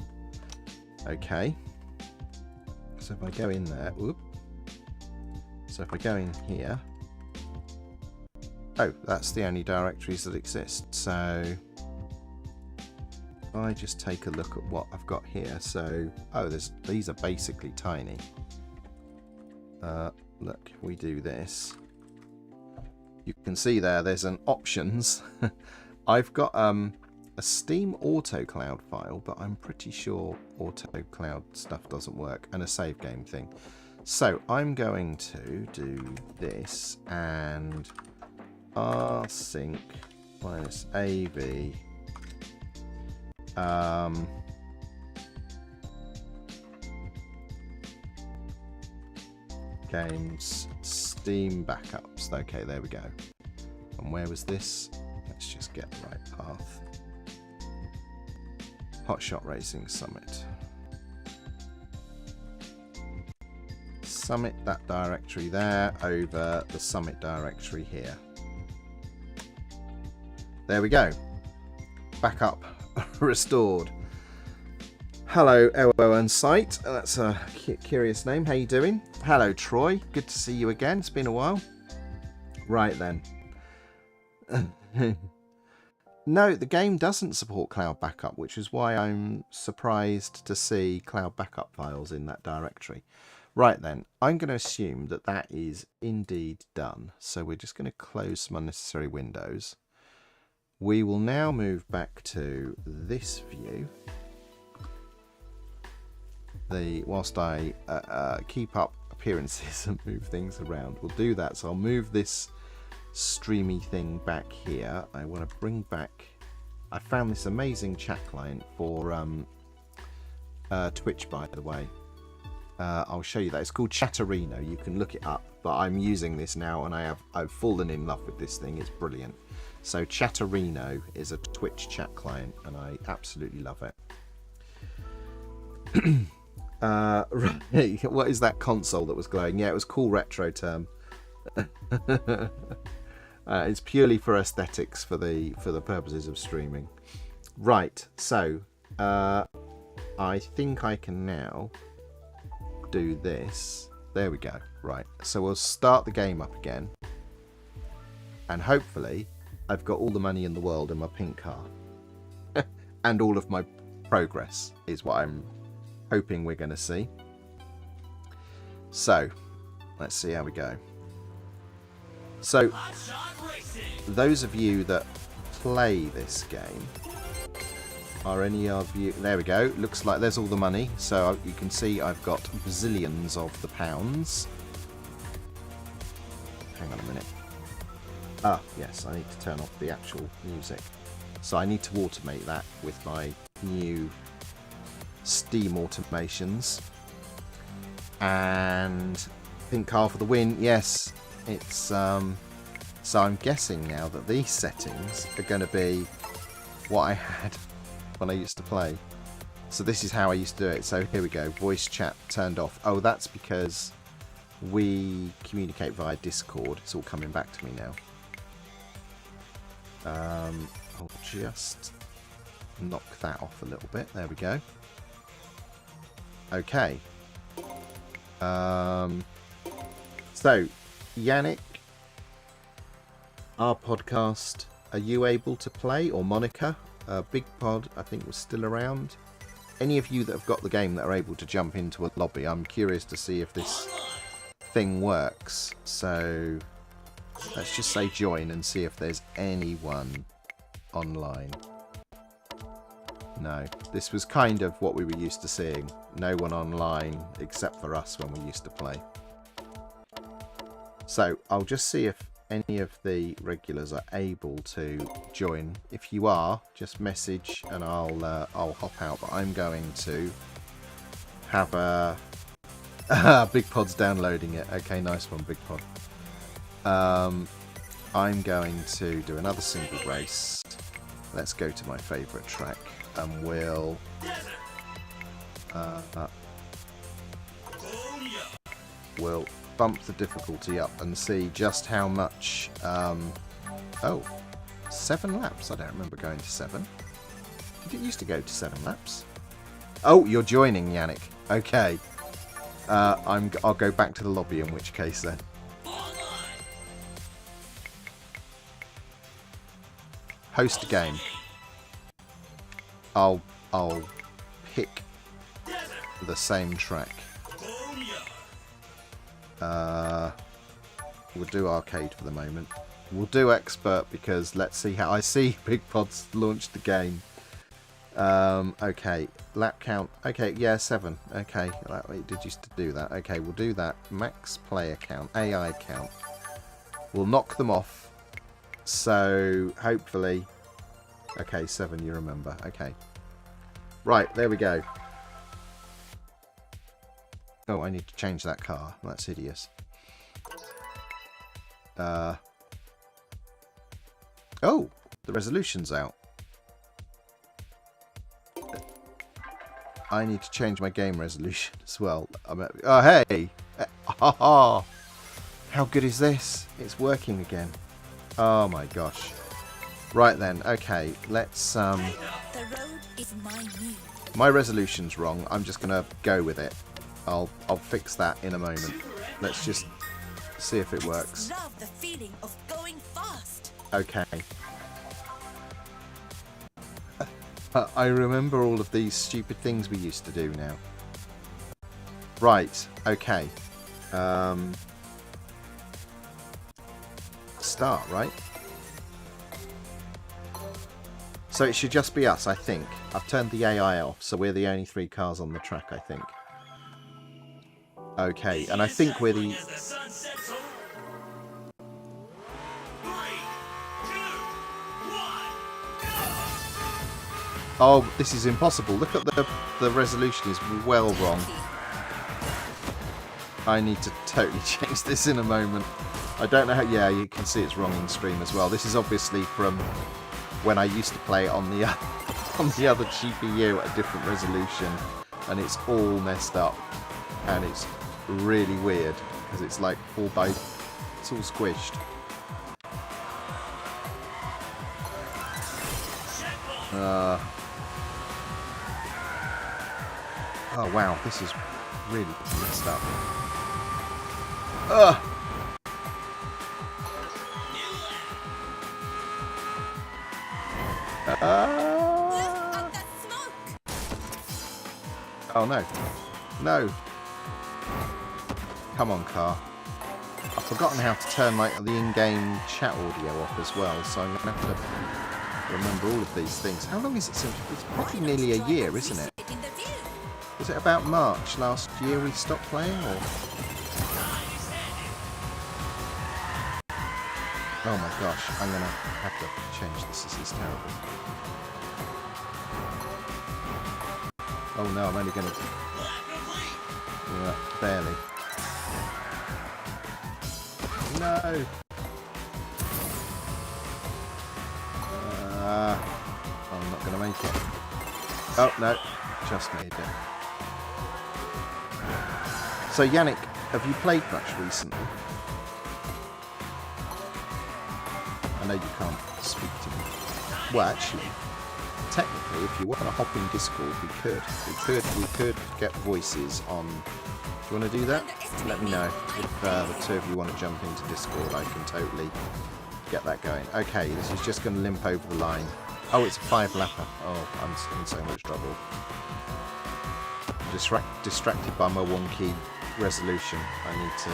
Okay. So if I go in there, whoop. So if I go in here, oh, that's the only directories that exist. So if I just take a look at what I've got here, so these are basically tiny. Look, if we do this, you can see there's an options. I've got a Steam AutoCloud file, but I'm pretty sure AutoCloud stuff doesn't work, and a save game thing. So I'm going to do this and rsync minus AV games Steam backups. Okay, there we go. And where was this? Let's just get the right path. Hotshot Racing Summit. Summit, that directory there, over the Summit directory here. There we go. Backup restored. Hello, LO and Site. That's a curious name. How you doing? Hello, Troy. Good to see you again. It's been a while. Right then. No, the game doesn't support cloud backup, which is why I'm surprised to see cloud backup files in that directory. Right then, I'm going to assume that that is indeed done. So we're just going to close some unnecessary windows. We will now move back to this view. Whilst I keep up appearances and move things around, we'll do that. So I'll move this streamy thing back here. I want to bring back, I found this amazing chat client for Twitch, by the way. I'll show you that. It's called Chatterino. You can look it up, but I'm using this now and I've fallen in love with this thing. It's brilliant. So Chatterino is a Twitch chat client and I absolutely love it. Right. What is that console that was glowing? Yeah, it was cool retro term. It's purely for aesthetics, for the purposes of streaming. Right, so I think I can now do this. There we go. Right, so we'll start the game up again, and hopefully I've got all the money in the world in my pink car and all of my progress is what I'm hoping we're going to see. So let's see how we go. So those of you that play this game, are any of you, there we go, looks like there's all the money. So you can see I've got bazillions of the pounds. Hang on a minute. Ah, yes, I need to turn off the actual music. So I need to automate that with my new Steam automations. And pink car for the win. Yes, it's so I'm guessing now that these settings are going to be what I had when I used to play. So this is how I used to do it. So here we go, voice chat turned off. Oh, that's because we communicate via Discord. It's all coming back to me now. I'll just knock that off a little bit. There we go. Okay. So Yannick, our podcast, are you able to play? Or Monica, Big Pod, I think, was still around. Any of you that have got the game that are able to jump into a lobby, I'm curious to see if this thing works. So let's just say join and see if there's anyone online. No, this was kind of what we were used to seeing. No one online except for us when we used to play. So I'll just see if any of the regulars are able to join. If you are, just message and I'll hop out. But I'm going to have a Big Pod's downloading it. Okay, nice one, Big Pod. I'm going to do another single race. Let's go to my favourite track and we'll bump the difficulty up and see just how much. Oh, 7 laps. I don't remember going to 7. Did it used to go to 7 laps? Oh, you're joining, Yannick. Okay. I'll go back to the lobby in which case then. Host a game. I'll pick the same track. We'll do arcade for the moment. We'll do expert because let's see how I see Big Pod's launched the game. Okay, lap count. Okay, yeah, 7. Okay, it did used to do that. Okay, we'll do that. Max player count, AI count. We'll knock them off. So hopefully, okay, 7. You remember? Okay, right, there we go. Oh, I need to change that car. That's hideous. Oh, the resolution's out. I need to change my game resolution as well. Oh, hey! How good is this? It's working again. Oh my gosh. Right then, okay, let's The road is my need. my resolution's wrong. I'm just gonna go with it. I'll fix that in a moment. Let's just see if it works. Love the feeling of going fast. Okay. I remember all of these stupid things we used to do now. Right, okay. Start, right? So it should just be us, I think. I've turned the AI off, so we're the only 3 cars on the track, I think. Okay, and I think we're the... Oh, this is impossible. Look at the resolution is well wrong. I need to totally change this in a moment. I don't know how... Yeah, you can see it's wrong in stream as well. This is obviously from when I used to play on the on the other GPU at a different resolution, and it's all messed up, and it's really weird because it's like it's all squished. Oh wow, this is really messed up. Oh no. No. Come on, car. I've forgotten how to turn like the in-game chat audio off as well, so I'm going to have to remember all of these things. How long is it since? It's probably nearly a year, isn't it? Was it about March last year we stopped playing, or? Oh my gosh, I'm going to have to change this. This is terrible. Oh no, I'm only going to... Yeah, barely. No! I'm not going to make it. Oh, no. Just made it. So, Yannick, have you played much recently? I know you can't speak to me. Well, actually, technically, if you want to hop in Discord, we could. We could get voices on... Do you want to do that? Let me know. If the 2 of you want to jump into Discord, I can totally get that going. Okay, this is just going to limp over the line. Oh, it's a 5-lapper. Oh, I'm in so much trouble. I'm distracted by my wonky resolution. I need to...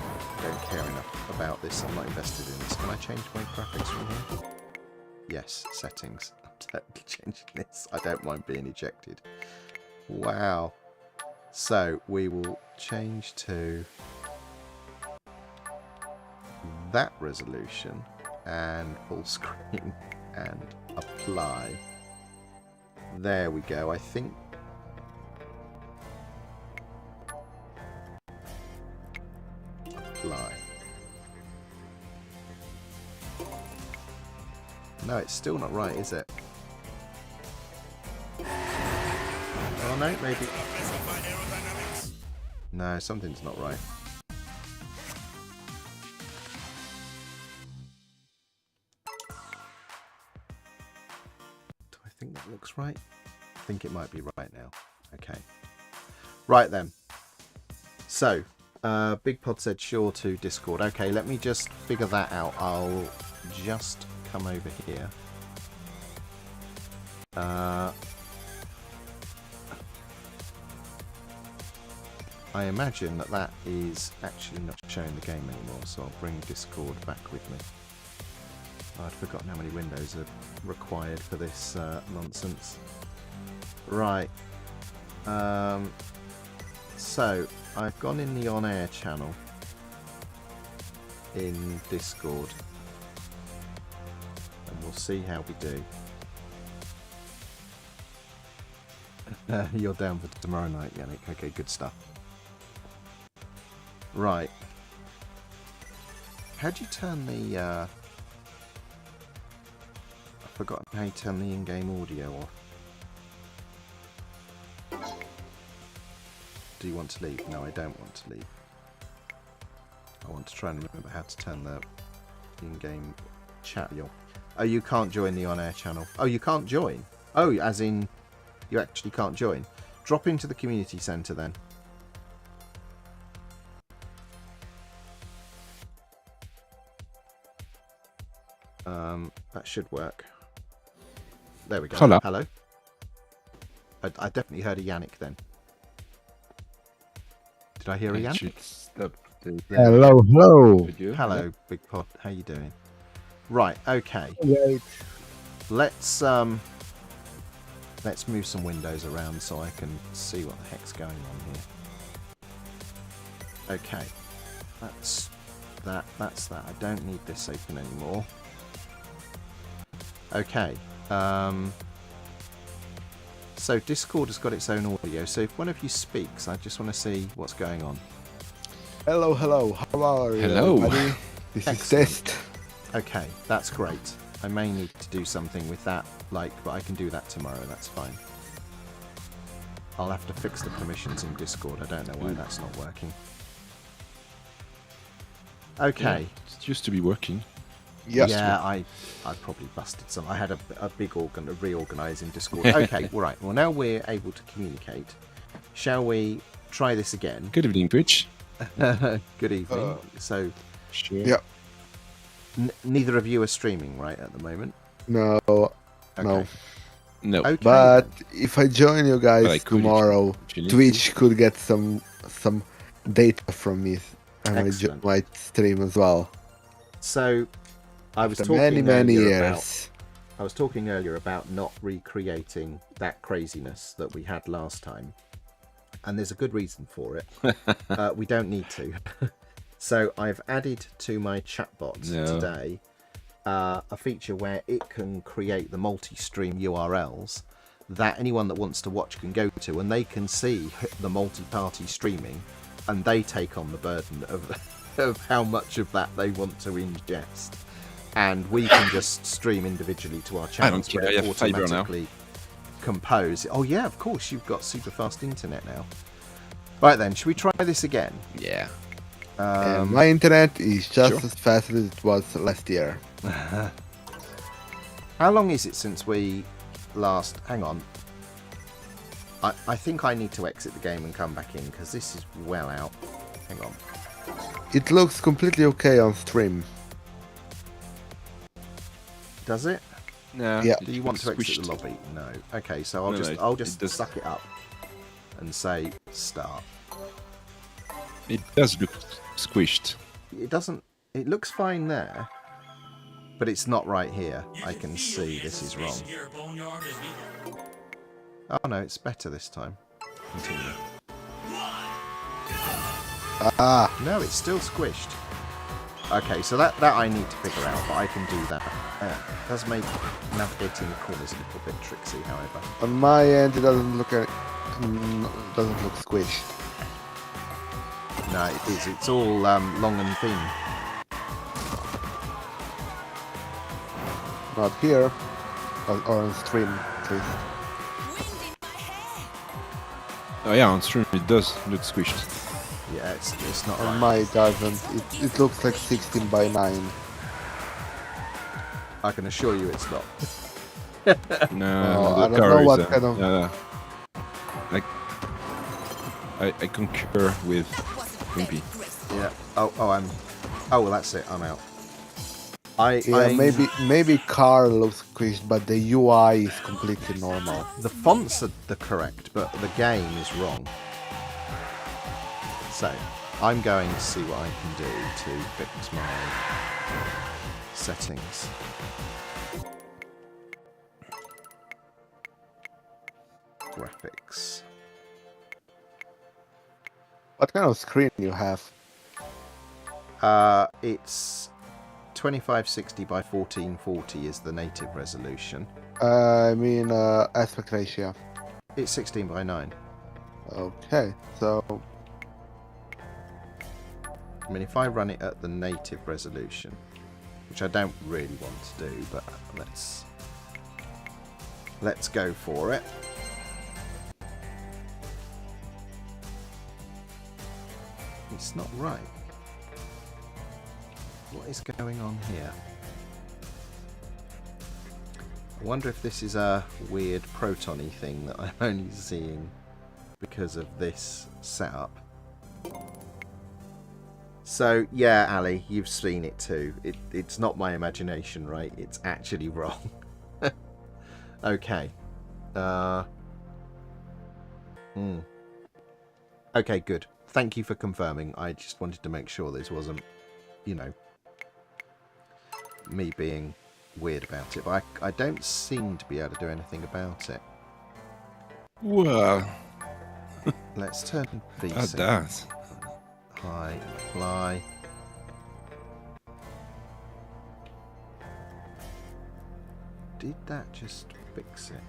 I don't care enough about this. I'm not invested in this. Can I change my graphics from here? Yes, settings. I'm totally changing this. I don't mind being ejected. Wow. So we will change to that resolution and full screen and apply. There we go. I think apply. No, it's still not right, is it? Oh no, maybe. No, something's not right. think that looks right. I think it might be right now. Okay. Right then. So, Big Pod said sure to Discord. Okay, let me just figure that out. I'll just come over here. I imagine that is actually not showing the game anymore, so I'll bring Discord back with me. I'd forgotten how many windows are required for this nonsense. Right. So, I've gone in the on-air channel in Discord, and we'll see how we do. You're down for tomorrow night, Yannick. Okay, good stuff. Right. How do you turn the... I've forgotten how you turn the in-game audio off. Do you want to leave? No, I don't want to leave. I want to try and remember how to turn the in-game chat. Oh, you can't join the on-air channel. Oh, you can't join? Oh, as in you actually can't join. Drop into the community centre then. That should work. There we go. Hello. Hello. I definitely heard a Yannick then. Did I hear a Yannick? Hello, hello. Hello, Big Pod. How you doing? Right. Okay. Right. Let's move some windows around so I can see what the heck's going on here. Okay. That's that. I don't need this open anymore. Okay. So Discord has got its own audio, so if one of you speaks, I just want to see what's going on. Hello, hello. How are you? Hello. Everybody? This Excellent. is Test. Okay, that's great. I may need to do something with that, but I can do that tomorrow, that's fine. I'll have to fix the permissions in Discord, I don't know why that's not working. Okay. Yeah, it used to be working. Yes. Yeah, I probably busted some. I had a big reorganise in Discord. Okay, all right. Well, now we're able to communicate. Shall we try this again? Good evening, Twitch. Good evening. So, Sure. Yeah. neither of you are streaming, right, at the moment? No. Okay. No. No. Okay. But if I join you But I guys could tomorrow, if you need Twitch could get some data from me, and I Excellent. might stream as well. So, I was After talking many earlier years. I was talking earlier about not recreating that craziness that we had last time, and there's a good reason for it. We don't need to. So I've added to my chatbot today a feature where it can create the multi-stream URLs that anyone that wants to watch can go to, and they can see the multi-party streaming, and they take on the burden of how much of that they want to ingest. And we can just stream individually to our channels, care, but I it have fibre now. automatically compose. Oh yeah, of course, you've got super fast internet now. Right then, should we try this again? Yeah. And my internet is just Sure. as fast as it was last year. How long is it since we last... Hang on. I think I need to exit the game and come back in, because this is well out. Hang on. It looks completely okay on stream. Does it? No. Yeah. Do you want to exit Squished. the lobby? No. Okay, so I'll No, just no, I'll it just does- suck it up and say start. It does look squished. It doesn't... It looks fine there, but it's not right here. I can see this is wrong. Oh no, it's better this time. Continue. Ah, No, it's still squished. Okay, so that I need to figure out, but I can do that. It does make navigating the corners a little bit tricksy, however. on my end it doesn't look squished. No, it is. It's all long and thin. Not here, or on stream at least. Wind in my hair. Oh yeah, on stream it does look squished. Yeah, it's not On right. my it doesn't. It looks like 16 by 9. I can assure you it's not. No, I the don't car know is. what kind of. Yeah. I concur with Wimpy. Yeah. Oh, well, that's it. I'm out. Yeah, maybe car looks squished, but the UI is completely normal. The fonts are the correct, but the game is wrong. So, I'm going to see what I can do to fix my settings. Graphics. What kind of screen you have? It's 2560 by 1440 is the native resolution. I mean, aspect ratio. It's 16 by 9. Okay, so I mean, if I run it at the native resolution, which I don't really want to do, but let's go for it. It's not right. What is going on here? I wonder if this is a weird Proton-y thing that I'm only seeing because of this setup. So, yeah, Ali, you've seen it too. It's not my imagination, right? It's actually wrong. Okay. Okay, good. Thank you for confirming. I just wanted to make sure this wasn't, you know, me being weird about it. But I don't seem to be able to do anything about it. Well, Let's turn at VSync. that. Hi, apply. Did that just fix it?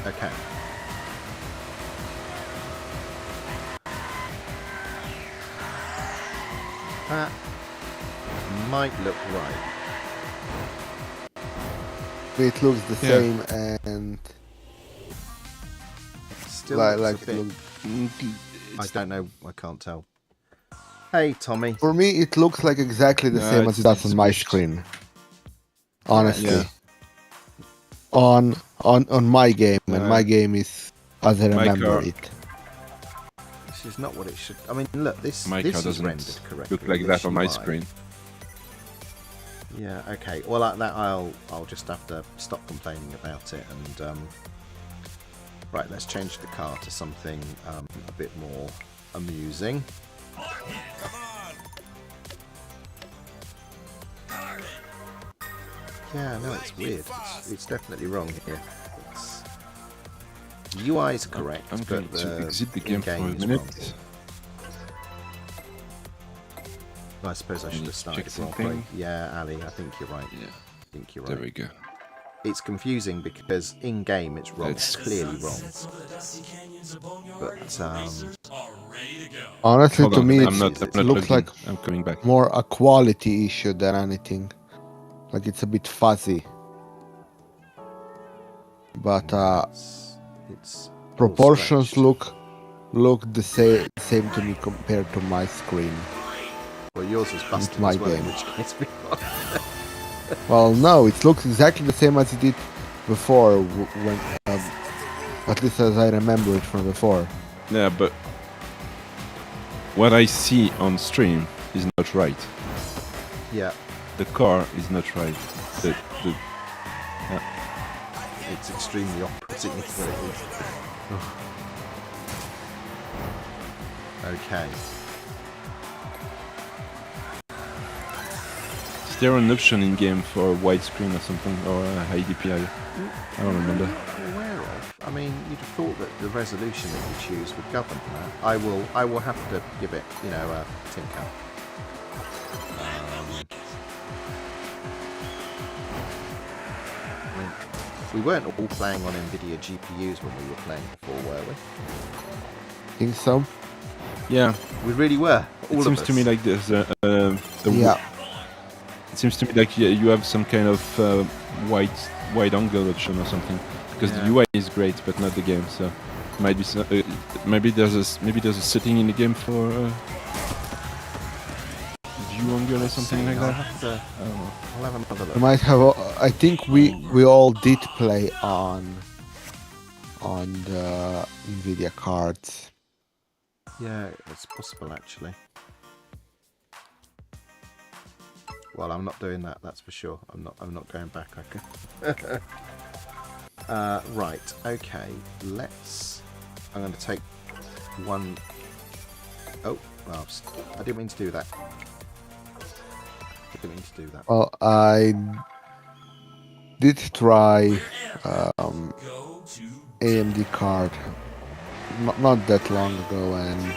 Okay. That might look right. it looks the Yeah. same and Still like looks a it bit... looks. I don't know. I can't tell. Hey, Tommy. For me, it looks like exactly the same as it does on my screen. Honestly, Yeah. on my game, and my Uh, game is as I my remember car. it. This is not what it should... I mean, look, this My this car is doesn't rendered correctly. look like this that on my UI. screen. Yeah, okay. Well, like that, I'll just have to stop complaining about it and right. Let's change the car to something a bit more amusing. Yeah, no, it's weird. It's definitely wrong here. It's the UI is correct, I'm going but to exit the game for a in-game is minute. wrong. I suppose I should have Let's started check properly. something. Yeah, Ali, I think you're right. Yeah, I think you're there right. we go. It's confusing because in game it's wrong. It's- It's clearly wrong. But Honestly, Hold to on, me, I'm not it looks plugged in. like I'm coming back. more a quality issue than anything. Like it's a bit fuzzy. But it's all proportions stretched. look the same to me compared to my screen. Well, yours was busted my as well, in game. which case we Well, no, it looks exactly the same as it did before, when at least as I remember it from before. Yeah, but what I see on stream is not right. Yeah, The car is not right. The it's extremely opposite of what it is. Okay. is there an option in game for widescreen or something, or high DPI? I don't remember. Aware of? I mean, you'd have thought that the resolution that you choose would govern that. I will have to give it, you know, a tinker. I mean, we weren't all playing on NVIDIA GPUs when we were playing before, were we? Think so? Yeah, We really were. All it of seems us. to me like there's a Yeah. It seems to me like you have some kind of wide angle option or something, because Yeah. the UI is great, but not the game. So might be maybe there's a setting in the game for view angle or something like that? I'll have another look. We might have. I think we all did play on the Nvidia cards. Yeah, it's possible actually. Well, I'm not doing that. That's for sure. I'm not going back. I can. Right. Okay. I'm going to take one. Oh, well, I didn't mean to do that. Well, I did try AMD card not that long ago, and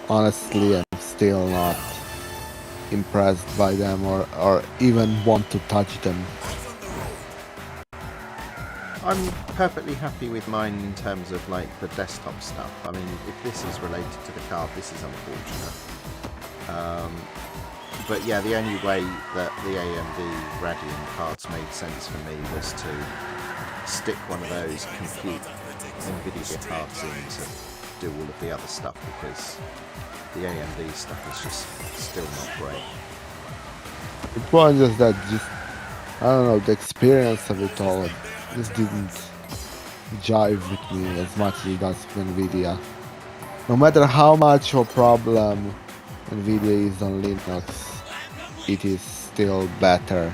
honestly, I'm still not impressed by them or even want to touch them. I'm perfectly happy with mine in terms of like the desktop stuff. I mean, if this is related to the card, this is unfortunate. But yeah, the only way that the AMD Radeon cards made sense for me was to stick one of those compute Nvidia cards in to do all of the other stuff, because the AMD stuff is just still not great. It wasn't just that, I don't know, the experience of it all just didn't jive with me as much as it does with Nvidia. No matter how much of a problem Nvidia is on Linux, it is still better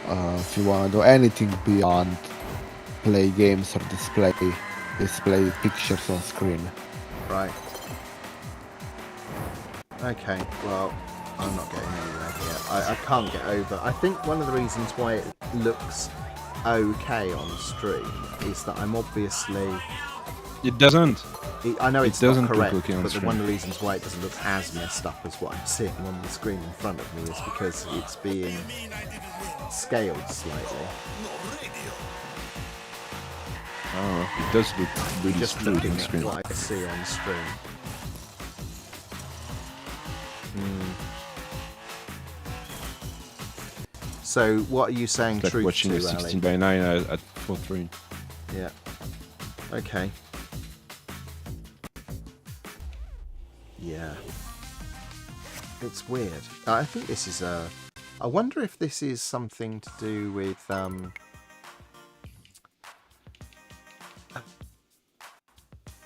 if you want to do anything beyond play games or display pictures on screen. Right. Okay, well, I'm not getting anywhere here. I can't get over. I think one of the reasons why it looks okay on stream is that I'm obviously... It doesn't. I know it's doesn't not correct, look okay on but stream. one of the reasons why it doesn't look as messed up as what I'm seeing on the screen in front of me is because it's being scaled slightly. Oh, it does look really Just smooth looking on at screen. what I see on stream. So, what are you saying It's like truth watching to, a Ali? 16 by 9 at 4:3. Yeah. Okay. Yeah. It's weird. I think this is a... I wonder if this is something to do with... I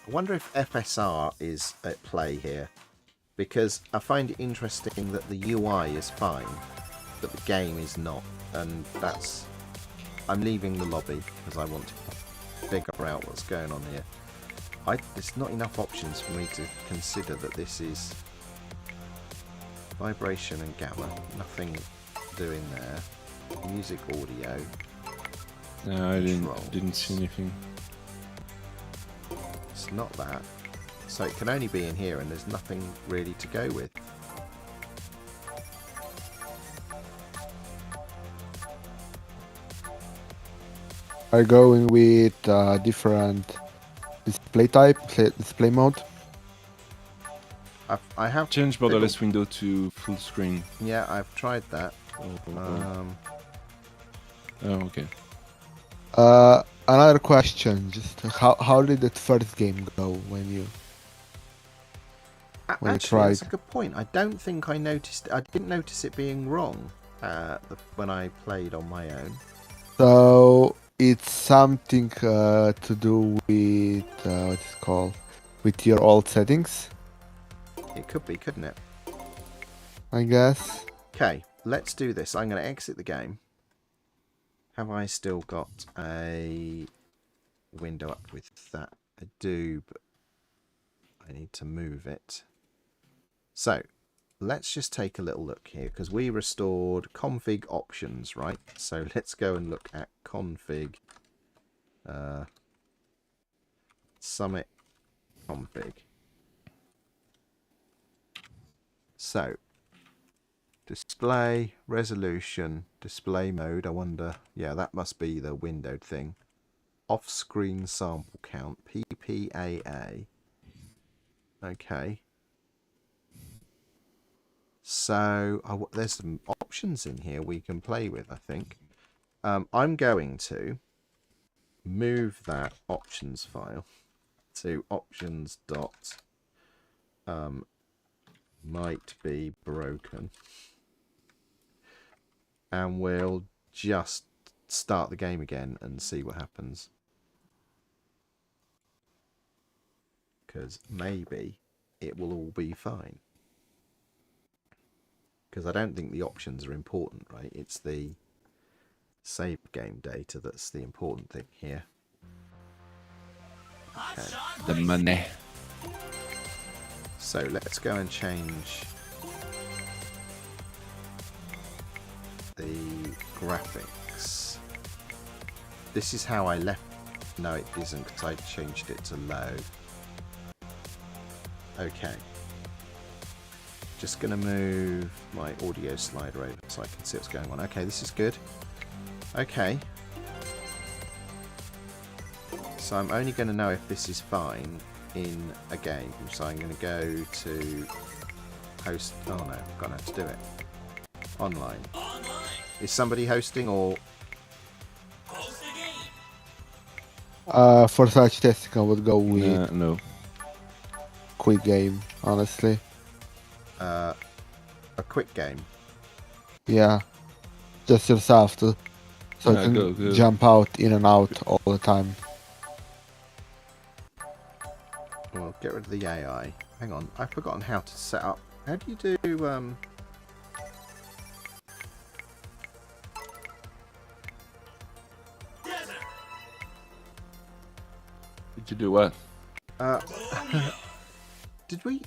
wonder if FSR is at play here. Because I find it interesting that the UI is fine, but the game is not. And that's... I'm leaving the lobby because I want to figure out what's going on here. There's not enough options for me to consider that this is vibration and gamma. Nothing doing there. Music, audio. No, I Controls. didn't see anything. It's not that. So it can only be in here, and there's nothing really to go with. Are going with different display type, display mode. I have Change borderless window to full screen. Yeah, I've tried that. Oh, okay. Another question, just how did that first game go when you Actually, tried? that's a good point. I don't think I noticed. I didn't notice it being wrong when I played on my own. So it's something to do with what's it called, with your old settings, It could be, couldn't it? I guess. Okay, let's do this. I'm going to exit the game. Have I still got a window up with that? I do, but I need to move it. So, let's just take a little look here, because we restored config options, right? So let's go and look at config. Summit config. So, display, resolution, display mode, I wonder, yeah, that must be the windowed thing. Off-screen sample count, PPAA. Okay. So, there's some options in here we can play with, I think. I'm going to move that options file to options dot might be broken. and we'll just start the game again and see what happens. Because maybe it will all be fine. Because I don't think the options are important, right? It's the save game data that's the important thing here. Okay. The money. So let's go and change the graphics. This is how I left. No, it isn't, because I changed it to low. Okay. Just going to move my audio slider over so I can see what's going on. Okay, this is good. Okay. So I'm only going to know if this is fine in a game. So I'm going to go to host. Oh no, I'm going to have to do it. Online. Is somebody hosting or? For such testing, I would go with No. quick game, honestly. A quick game. Yeah, just yourself so you can go. jump out in and out all the time. Well, get rid of the AI. Hang on, I've forgotten how to set up. How do you do? Did you do what? Did we?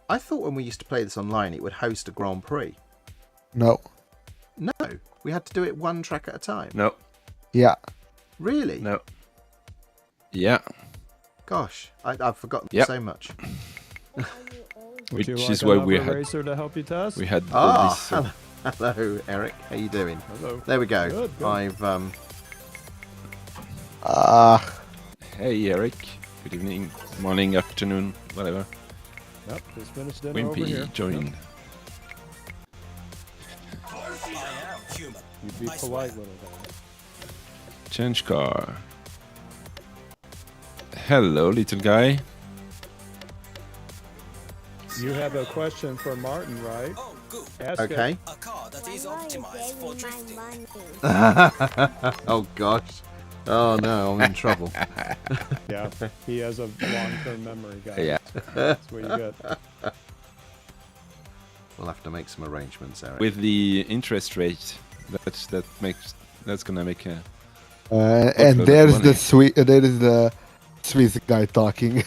I thought when we used to play this online, it would host a Grand Prix. No. No, we had to do it one track at a time. No. Yeah. Really? No. Yeah. Gosh, I've forgotten Yep. so much. Which Would you is like why we another had racer to help you test? we had Ah, this. hello, Eric. How you doing? Hello. There we go. Good, good. I've Hey Eric. Good evening, morning, afternoon, whatever. Yep, just finished dinner over here. Wimpy joined. You'd be polite, little guy. Change car. Hello, little guy. You have a question for Martin, right? Oh, good. Ask okay. A car that is optimized for drifting. Oh gosh. Oh no, I'm in trouble. It. Yeah, he has a long-term memory, guys. Yeah. That's what you get. We'll have to make some arrangements, Eric. With the interest rate, that's gonna make a. And load of there's money. there is the Swiss guy talking.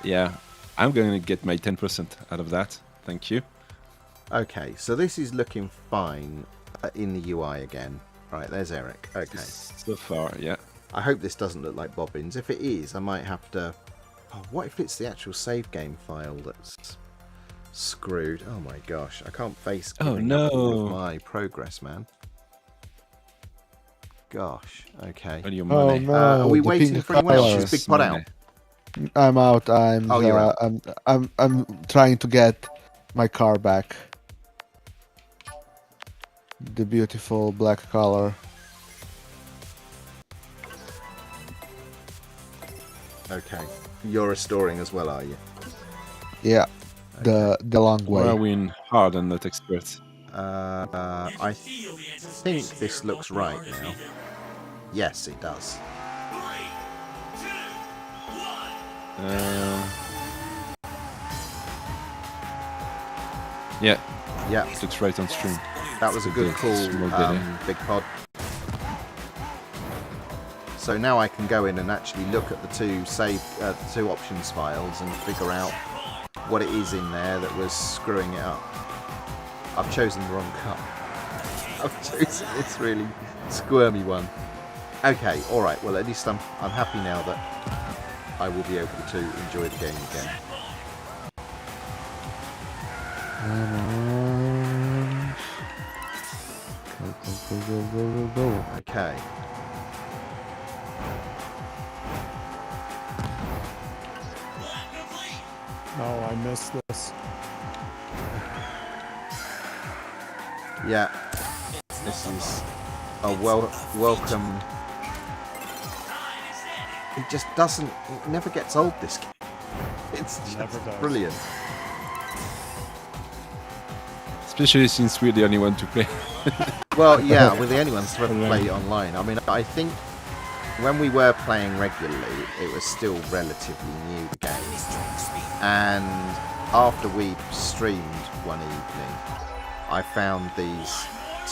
Yeah, I'm gonna get my 10% out of that. Thank you. Okay, so this is looking fine in the UI again. Right, there's Eric. Okay. So far, yeah. I hope this doesn't look like bobbins. If it is, I might have to... Oh, what if it's the actual save game file that's screwed? Oh my gosh, I can't face Oh, giving up all no. of my progress, man. Gosh, okay. On your Oh money. no! Are we the waiting pink for anyone else? colors. Is Big Pot out? Money. I'm out. Oh, you're out. I'm trying to get my car back. The beautiful black color. Okay. You're restoring as well, are you? Yeah, the long Why way. are we in hard and not expert? I think this looks right now. Yes, it does. Yeah, Yeah, it looks right on stream. that was a good call, Small delay. Big Pod. So now I can go in and actually look at the two options files and figure out what it is in there that was screwing it up. I've chosen the wrong car. I've chosen this really squirmy one. Okay, all right. Well, at least I'm happy now that I will be able to enjoy the game again. Go. Okay. Oh, I missed this. Yeah. This is a welcome. It just doesn't. It never gets old. This game. It's just Never does. brilliant. It's Especially since we're the only one to play. Well, yeah, we're the only ones to ever play online. I mean, I think when we were playing regularly, it was still relatively new, the game. And after we streamed one evening, I found these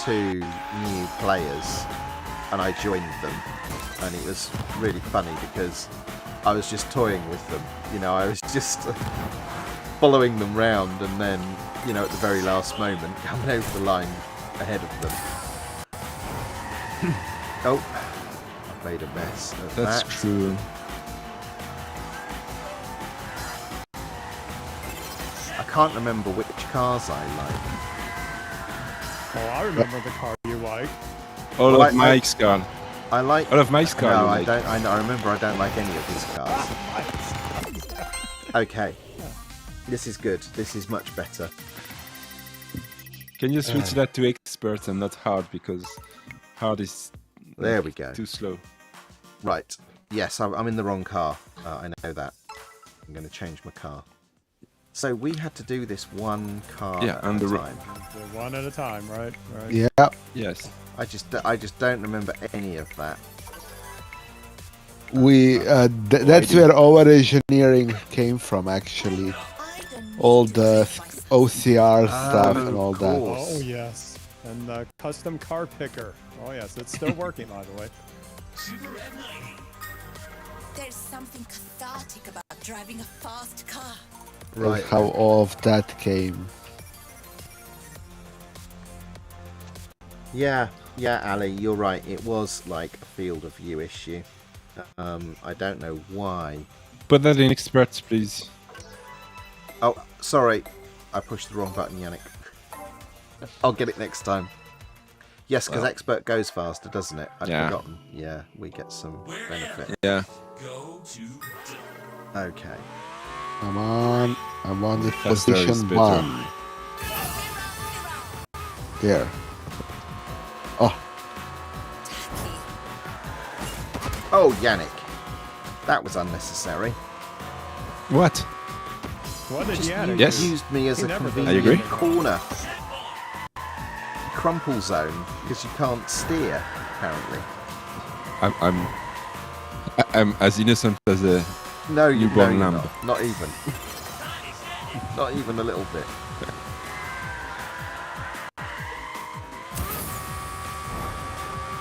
2 new players and I joined them. And it was really funny because I was just toying with them. You know, I was just following them round and then, you know, at the very last moment, coming over the line ahead of them. Oh, I made a mess of That's that. true. I can't remember which cars I like. Oh, I remember the car you like. All Well, of Mike's car. I like. All of Mike's car. No, you I like. don't. I remember I don't like any of his cars. Okay, this is good. This is much better. Can you switch that to expert and not hard, because hard is There we go. too slow. Right. Yes, I'm in the wrong car. I know that. I'm going to change my car. So we had to do this one car Yeah, at and a the time. One at a time, right? Right. Yeah, Yes. I just don't remember any of that. that's where our engineering came from, actually. All the OCR stuff and all that. course. Oh yes, and the custom car picker. Oh yes, it's still working, by the way. There's something cathartic about driving a fast car. Right. That's how all of that came. Yeah, Ali, you're right. It was like a field of view issue. I don't know why. Put that in expert, please. Oh, sorry. I pushed the wrong button, Yannick. I'll get it next time. Yes, because Well. expert goes faster, doesn't it? I'd Yeah. forgotten. Yeah, we get some benefit. Yeah. Okay. Come on, I'm on the Faster is position better. 1. There. Oh, Oh, Yannick. That was unnecessary. What? What did Just Yannick Yes. do? used me as He a never does convenient I agree. corner. Crumple zone, because you can't steer, apparently. I'm as innocent as a. No, Newborn you're lamb. Not even. Not even a little bit.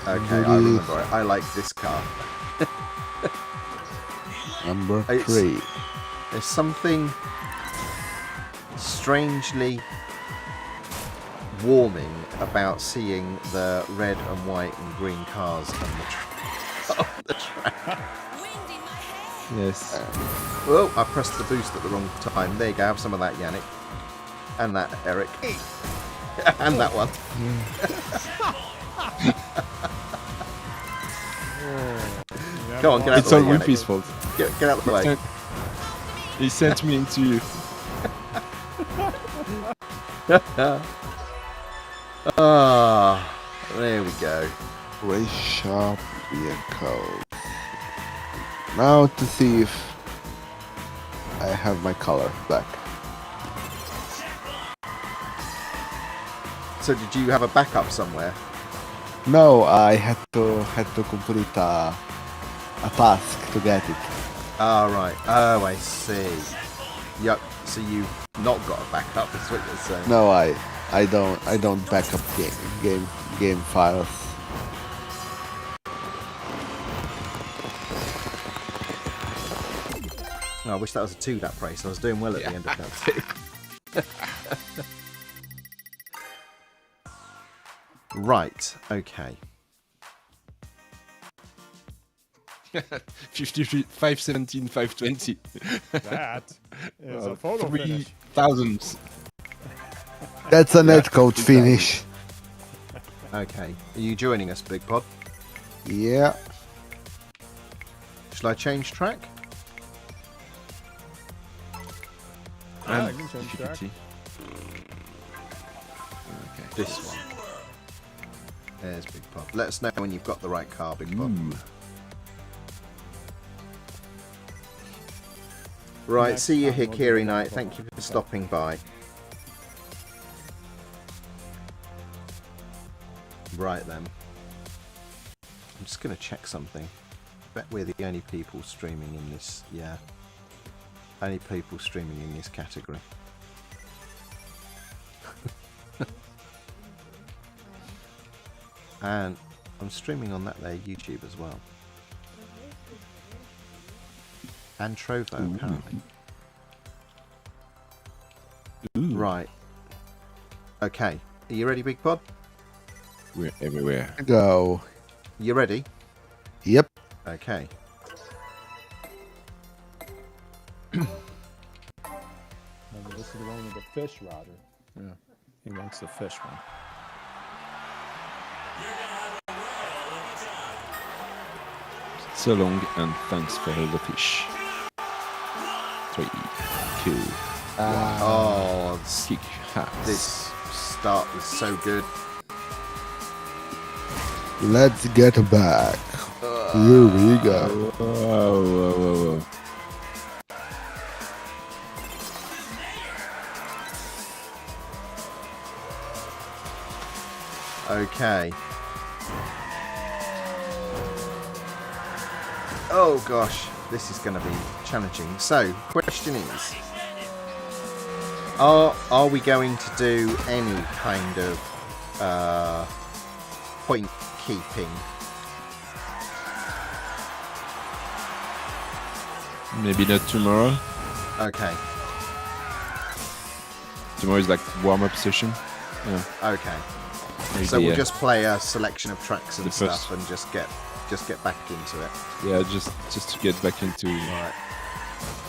Okay, I remember it. I like this car. number It's- 3. There's something strangely warming about seeing the red and white and green cars on the track. Wind in my hair. Yes. Oh, I pressed the boost at the wrong time. There you go. Have some of that, Yannick. And that, Eric. And that one. You Go on, never get out It's the all way, Wimpy's Yannick. fault. Get out of the way. He sent me into you. Ah, there we go. Race shop vehicles. Now to see if I have my color back. So did you have a backup somewhere? No, I had to complete a task to get it. Ah, right. Oh, I see. Yep. So you've not got a backup, is what you're saying. No, I don't back up game files. Oh, I wish that was a 2-lap race. I was doing well at the end of that too. Right. Okay. 53, 517, 520. That is a photo finish. 3,000. That's a netcode finish. Okay. Are you joining us, Big Pod? Yeah. Shall I change track? Yeah, I And can change track. difficulty. This one. There's Big Pod. Let us know when you've got the right car, Big Pod. Ooh. Right, Next see you, time we'll do Hikiri the Knight. level. Thank you for stopping by. Right then. I'm just going to check something. I bet we're the only people streaming in this. Yeah. Only people streaming in this category. And I'm streaming on that there YouTube as well. And Trovo, apparently. Ooh. Right. Okay. Are you ready, Big Pod? We're everywhere. Go. You ready? Yep. Okay. This is the one with the fish rodder. Yeah. He wants the fish one. So long, and thanks for all the fish. 3, 2, Oh, kick hat. this start was so good. Let's get back. Here we go. Whoa. Okay. Oh gosh, this is going to be challenging. So, question is, are we going to do any kind of point keeping? Maybe not tomorrow. Okay. Tomorrow is like warm-up session. Yeah. Okay. Maybe, So we'll just play a selection of tracks and The stuff, first- and just get back into it. Yeah, just to get back into. Right.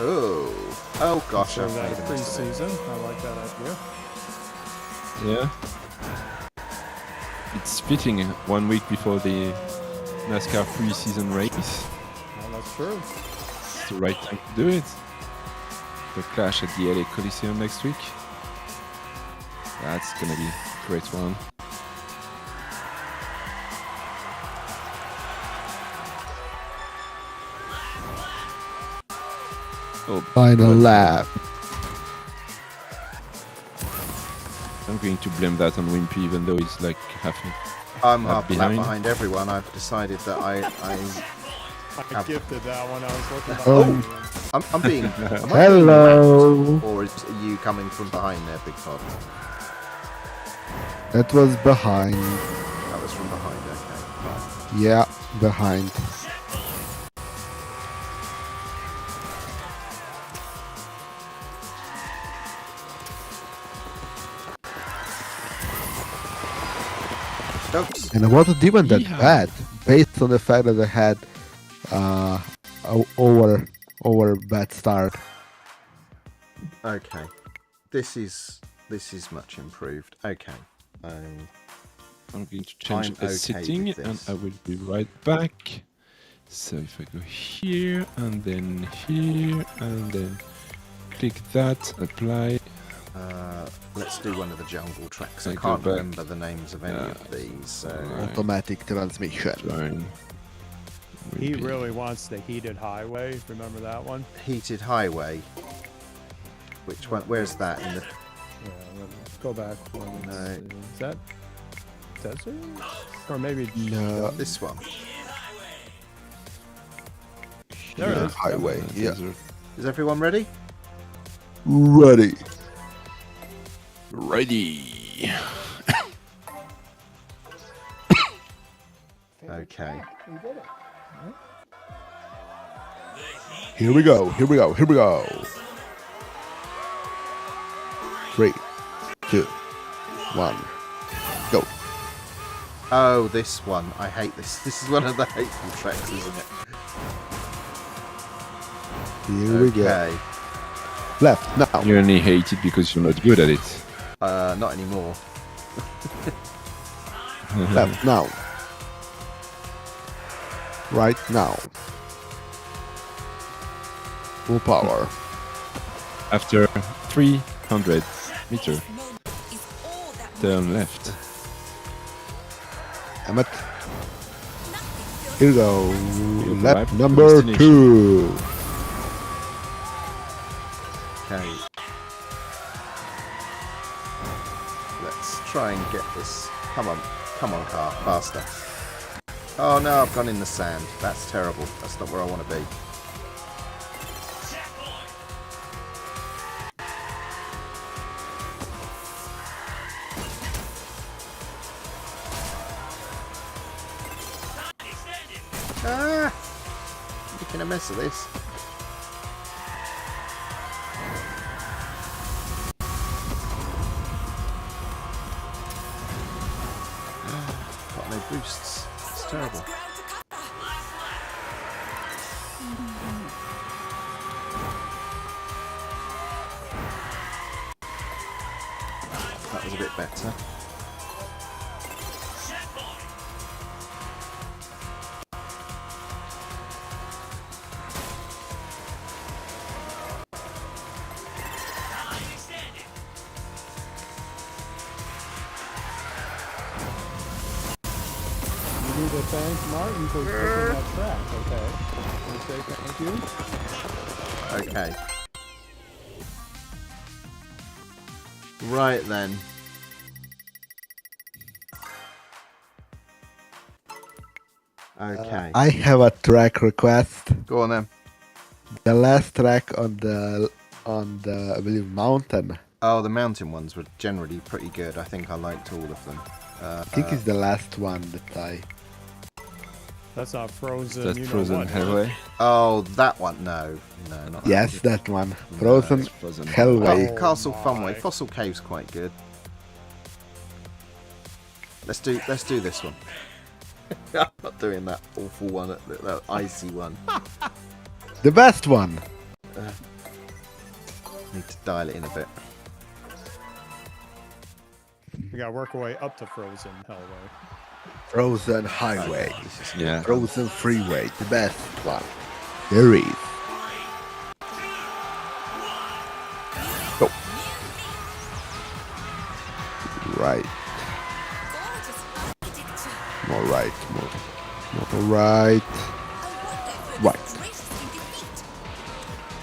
Oh gosh, So I've that made a mess of it. pre-season. I like that idea. Yeah. It's fitting 1 week before the NASCAR pre-season race. Well, that's true. It's the right time to do it. The clash at the LA Coliseum next week. That's gonna be a great one. Oh, Final lap. I'm going to blame that on Wimpy, even though he's like half. I'm Lap half a lap behind. behind everyone. I've decided that I I Have- gifted that one. I was looking Oh. I'm being. Am I being Hello. lapped, or are you coming from behind there, Big Pod? That was behind. That was from behind. Okay. Right. Yeah, behind. Oops. And it wasn't even that Yeehaw. bad, based on the fact that I had over bad start. Okay. This is much improved. Okay. I'm going to change I'm the okay setting, with and this. I will be right back. So if I go here, and then here, and then click that, apply. Let's do one of the jungle tracks. I I go can't back. remember the names of any of these. So Right. Automatic transmission. Join. He Wimpy. really wants the heated highway. Remember that one? Heated Highway. Which one? Where's that in the? Yeah. Let's go back. One. No. Is that desert? Or maybe No. This one. There it Yeah, is. highway. Yeah. Is everyone ready? Ready. Ready. Okay. Here we go. Here we go. Here we go. 3, 2, 1, go. Oh, this one. I hate this. This is one of the hateful tracks, isn't it? Here we go. Okay. Left now. You only hate it because you're not good at it. Not anymore. Left now. Right now. Full power. After 300 meters, Moment is all that turn left. Emmett. Here we go. You've Lap arrived at number destination. 2. Okay. Let's try and get this. Come on. Come on, car, faster. Oh no, I've gone in the sand. That's terrible. That's not where I want to be. Ah! Making a mess of this. Got no boosts. It's terrible. That was a bit better. You need to thank Martin for picking that track, okay? Want to say thank you? Okay. Right then. Okay. I have a track request. Go on then. The last track on the I believe mountain. Oh, the mountain ones were generally pretty good. I think I liked all of them. I think it's the last one that I. That's not Frozen. That's you know Frozen what, Hellway. Oh, that one. No, no, not Yes, that. that one. Frozen it's Frozen Hellway. Oh, Castle my. Funway. Fossil Cave's quite good. Let's do this one. I'm not doing that awful one, that icy one. The best one. Need to dial it in a bit. We gotta work our way up to Frozen Hellway. Frozen Highway. This is Yeah. Frozen Freeway. The best one. There is. Go. Right. Gorgeous architecture. More right. More right. I wonder if Right. it's races in defeat.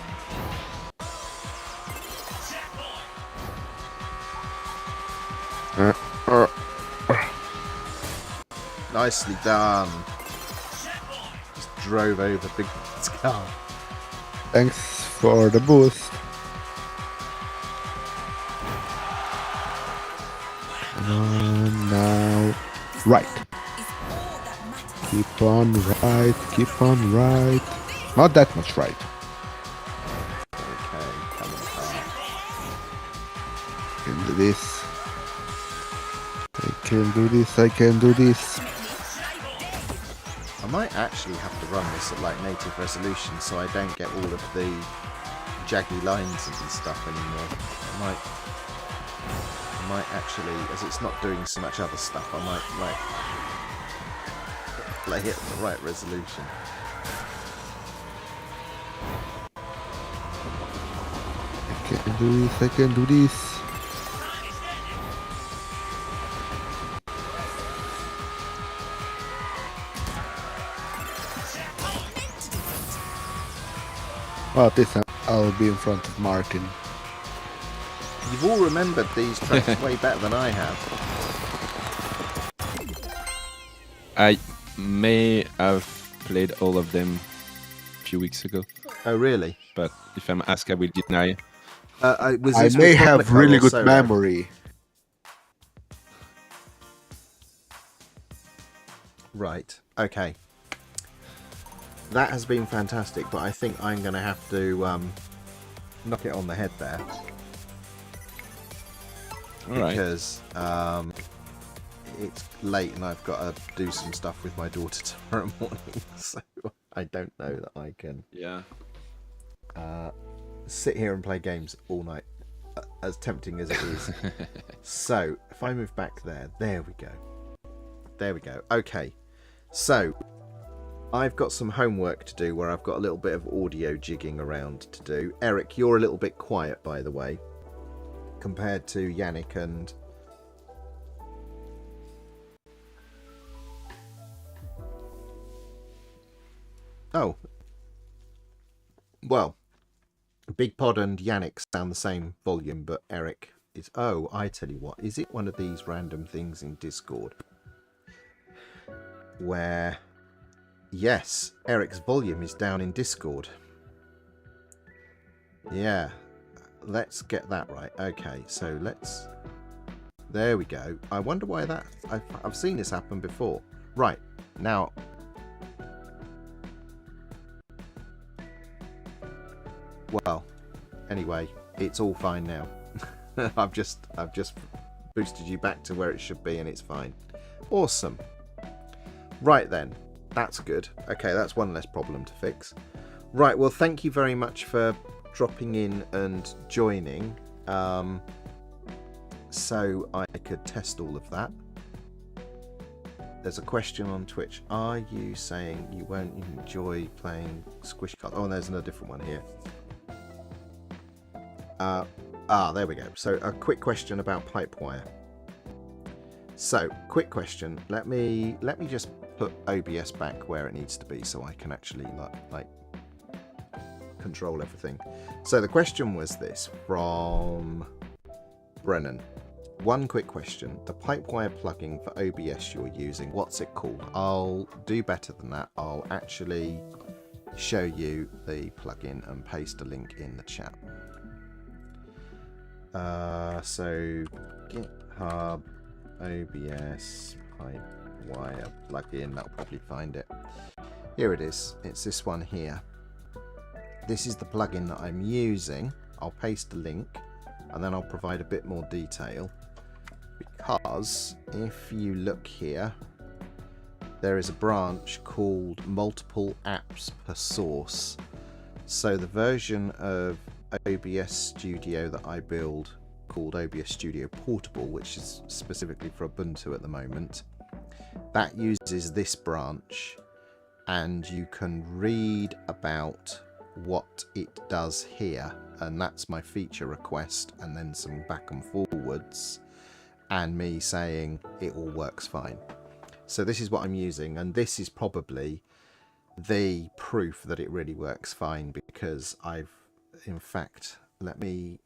nicely done. Just drove over Big car. Thanks for the boost. And now, right. Is all that matters. Keep on right. Keep on right. Not that much right. Okay, come on, car. Can do this. I can do this. I can do this. I might actually have to run this at like native resolution so I don't get all of the jaggy lines and stuff anymore. I might actually, as it's not doing so much other stuff, I might play it at the right resolution. I can do this. I can do this. Well, this time I'll be in front of Martin. You've all remembered these tracks way better than I have. I may have played all of them a few weeks ago, Oh, really? but if I'm asked, I will deny. Was I this may with have Monaco really or good solo? memory. Right. Okay. That has been fantastic, but I think I'm going to have to knock it on the head there. All right. Because it's late and I've got to do some stuff with my daughter tomorrow morning, so I don't know that I can Yeah. sit here and play games all night, as tempting as it is. So if I move back there we go. There we go. Okay, so I've got some homework to do where I've got a little bit of audio jigging around to do. Eric, you're a little bit quiet, by the way, compared to Yannick and... Oh. Well, Big Pod and Yannick sound the same volume, but Eric is... Oh, I tell you what. Is it one of these random things in Discord where, yes, Eric's volume is down in Discord. Yeah, let's get that right. Okay, so let's... There we go. I wonder why that... I've seen this happen before. Right, now... Well, anyway, it's all fine now. I've just boosted you back to where it should be and it's fine. Awesome. Right then, that's good. Okay, that's one less problem to fix. Right, well, thank you very much for dropping in and joining, so I could test all of that. There's a question on Twitch. Are you saying you won't enjoy playing Squish Cards? Oh, and there's another different one here. There we go. So a quick question about Pipewire. So, quick question. Let me just put OBS back where it needs to be so I can actually like control everything. So the question was this from Brennan. One quick question. The Pipewire plugin for OBS you're using, what's it called? I'll do better than that. I'll actually show you the plugin and paste a link in the chat. So GitHub OBS Pipewire plugin, that'll probably find it. Here it is. It's this one here. This is the plugin that I'm using. I'll paste a link and then I'll provide a bit more detail, because if you look here, there is a branch called multiple apps per source. So the version of OBS Studio that I build, called OBS Studio Portable, which is specifically for Ubuntu at the moment, that uses this branch, and you can read about what it does here, and that's my feature request and then some back and forwards and me saying it all works fine. So this is what I'm using, and this is probably the proof that it really works fine, because I've, in fact, let me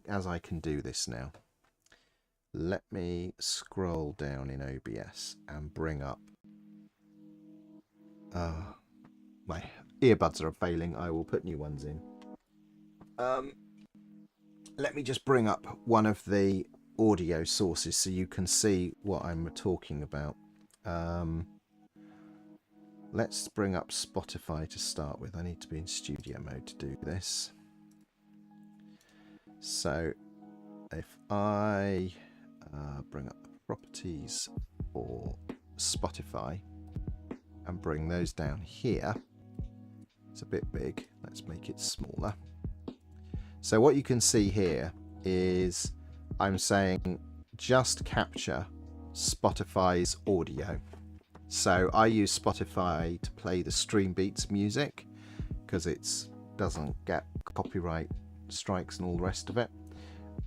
as I can do this now, let me scroll down in OBS and bring up my earbuds are failing. I will put new ones in. Let me just bring up one of the audio sources so you can see what I'm talking about. Let's bring up Spotify to start with. I need to be in studio mode to do this. So if I bring up the properties for Spotify and bring those down here, it's a bit big. Let's make it smaller. So what you can see here is I'm saying just capture Spotify's audio. So I use Spotify to play the Stream Beats music because it doesn't get copyright strikes and all the rest of it.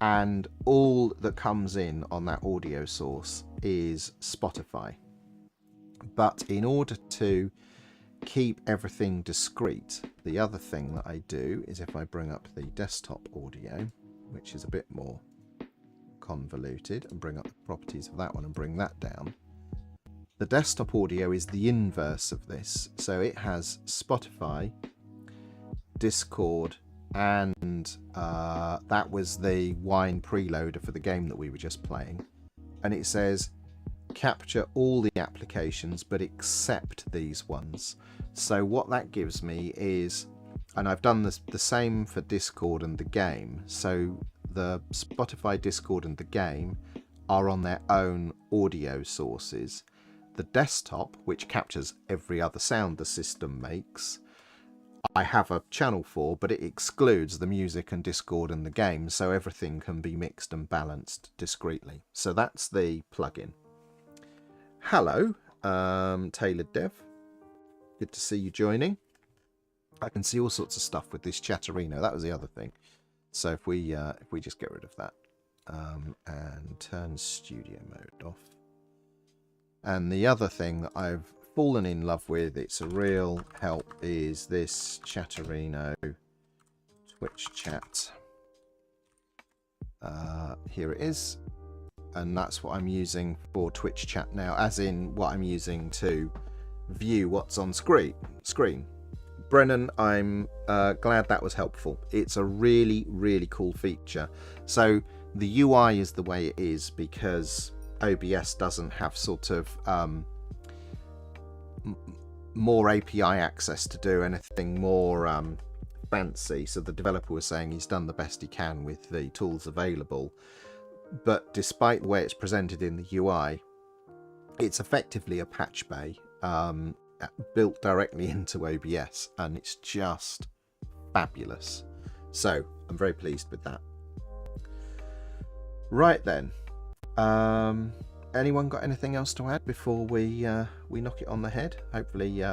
And all that comes in on that audio source is Spotify. But in order to keep everything discrete, the other thing that I do is if I bring up the desktop audio, which is a bit more convoluted, and bring up the properties of that one and bring that down, the desktop audio is the inverse of this. So it has Spotify, Discord, and that was the wine preloader for the game that we were just playing, and it says capture all the applications but except these ones. So what that gives me is, and I've done this the same for Discord and the game, so the Spotify, Discord and the game are on their own audio sources. The desktop, which captures every other sound the system makes, I have a channel for, but it excludes the music and Discord and the game, so everything can be mixed and balanced discreetly. So that's the plugin. Hello, Tailored Dev. Good to see you joining. I can see all sorts of stuff with this Chatterino. That was the other thing. So if we just get rid of that and turn studio mode off. And the other thing that I've fallen in love with, it's a real help, is this Chatterino Twitch chat. Here it is. and that's what I'm using for Twitch chat now, as in what I'm using to view what's on screen. Brennan, I'm glad that was helpful. It's a really, really cool feature. So the UI is the way it is because OBS doesn't have sort of more API access to do anything more fancy. So the developer was saying he's done the best he can with the tools available. But despite the way it's presented in the UI, it's effectively a patch bay built directly into OBS, and it's just fabulous. So I'm very pleased with that. Right then, anyone got anything else to add before we knock it on the head? Hopefully,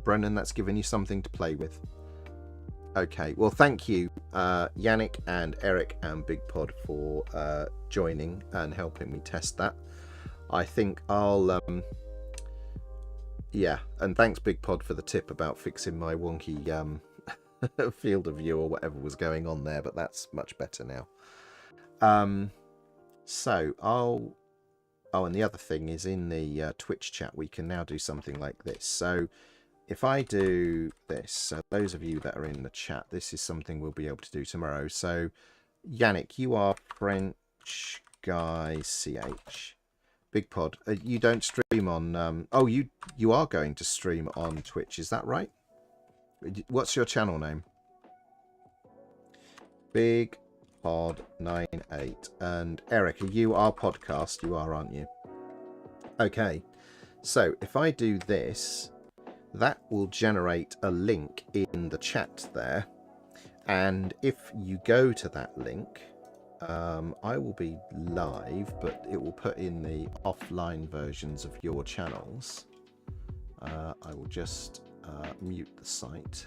Brennan, that's given you something to play with. Okay, well, thank you, Yannick and Eric and Big Pod for joining and helping me test that. I think I'll yeah, and thanks Big Pod for the tip about fixing my wonky field of view or whatever was going on there, but that's much better now. So I'll... Oh, and the other thing is in the Twitch chat, we can now do something like this. So if I do this, so those of you that are in the chat, this is something we'll be able to do tomorrow. So Yannick, you are French guy CH. Big Pod, you don't stream on... oh, you are going to stream on Twitch, is that right? What's your channel name? Big Pod 98. And Eric, are you our podcast? You are, aren't you? Okay, so if I do this, that will generate a link in the chat there. And if you go to that link... I will be live, but it will put in the offline versions of your channels. I will just mute the site.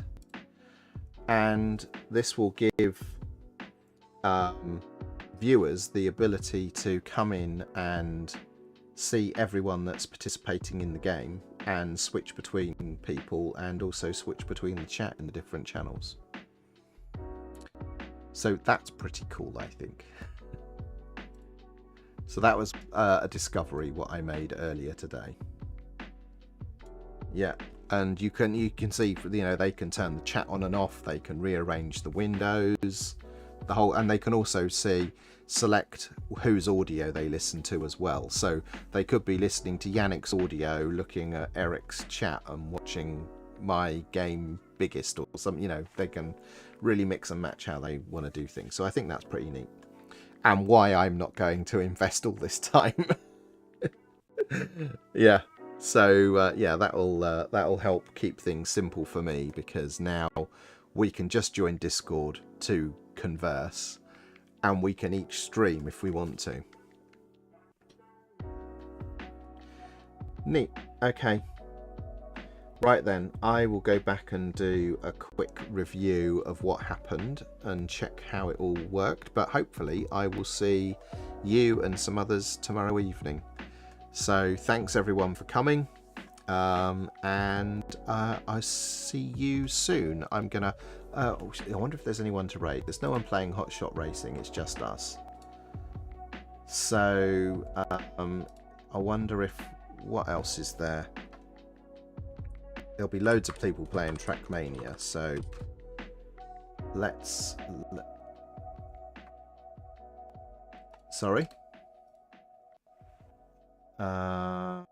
And this will give viewers the ability to come in and see everyone that's participating in the game and switch between people, and also switch between the chat in the different channels. So that's pretty cool, I think. So that was a discovery, what I made earlier today. Yeah, and you can see, you know, they can turn the chat on and off. They can rearrange the windows, the whole, and they can also select whose audio they listen to as well. So they could be listening to Yannick's audio, looking at Eric's chat, and watching my game biggest or something. You know, they can really mix and match how they want to do things. So I think that's pretty neat, and why I'm not going to invest all this time. Yeah, so yeah, that'll help keep things simple for me, because now we can just join Discord to converse, and we can each stream if we want to. Neat. Okay. Right then, I will go back and do a quick review of what happened and check how it all worked, but hopefully I will see you and some others tomorrow evening. So thanks everyone for coming, and I'll see you soon. I'm gonna I wonder if there's anyone to raid. There's no one playing Hotshot Racing, it's just us. So I wonder if, what else is there? There'll be loads of people playing Trackmania, so let's... Sorry? No,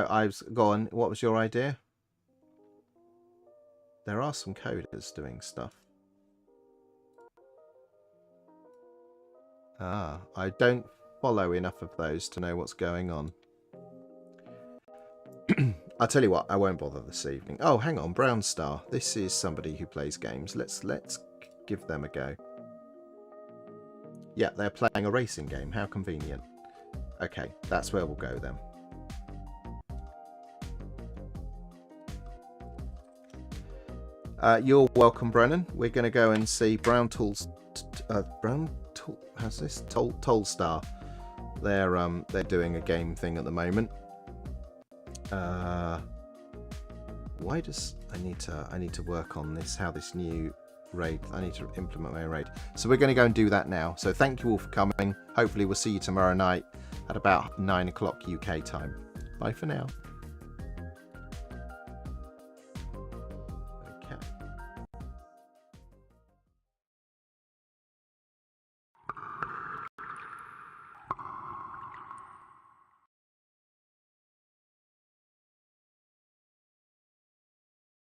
I've gone. What was your idea? There are some coders doing stuff. Ah, I don't follow enough of those to know what's going on. I'll tell you what, I won't bother this evening. Oh, hang on, Brown Star. This is somebody who plays games. Let's give them a go. Yeah, they're playing a racing game. How convenient. Okay, that's where we'll go then. You're welcome, Brennan. We're going to go and see Brown Tools. How's this? Tollstar. They're doing a game thing at the moment. Why does I need to work on this? How this new raid. I need to implement my own raid. So we're going to go and do that now. So thank you all for coming. Hopefully we'll see you tomorrow night at about 9 o'clock UK time. Bye for now.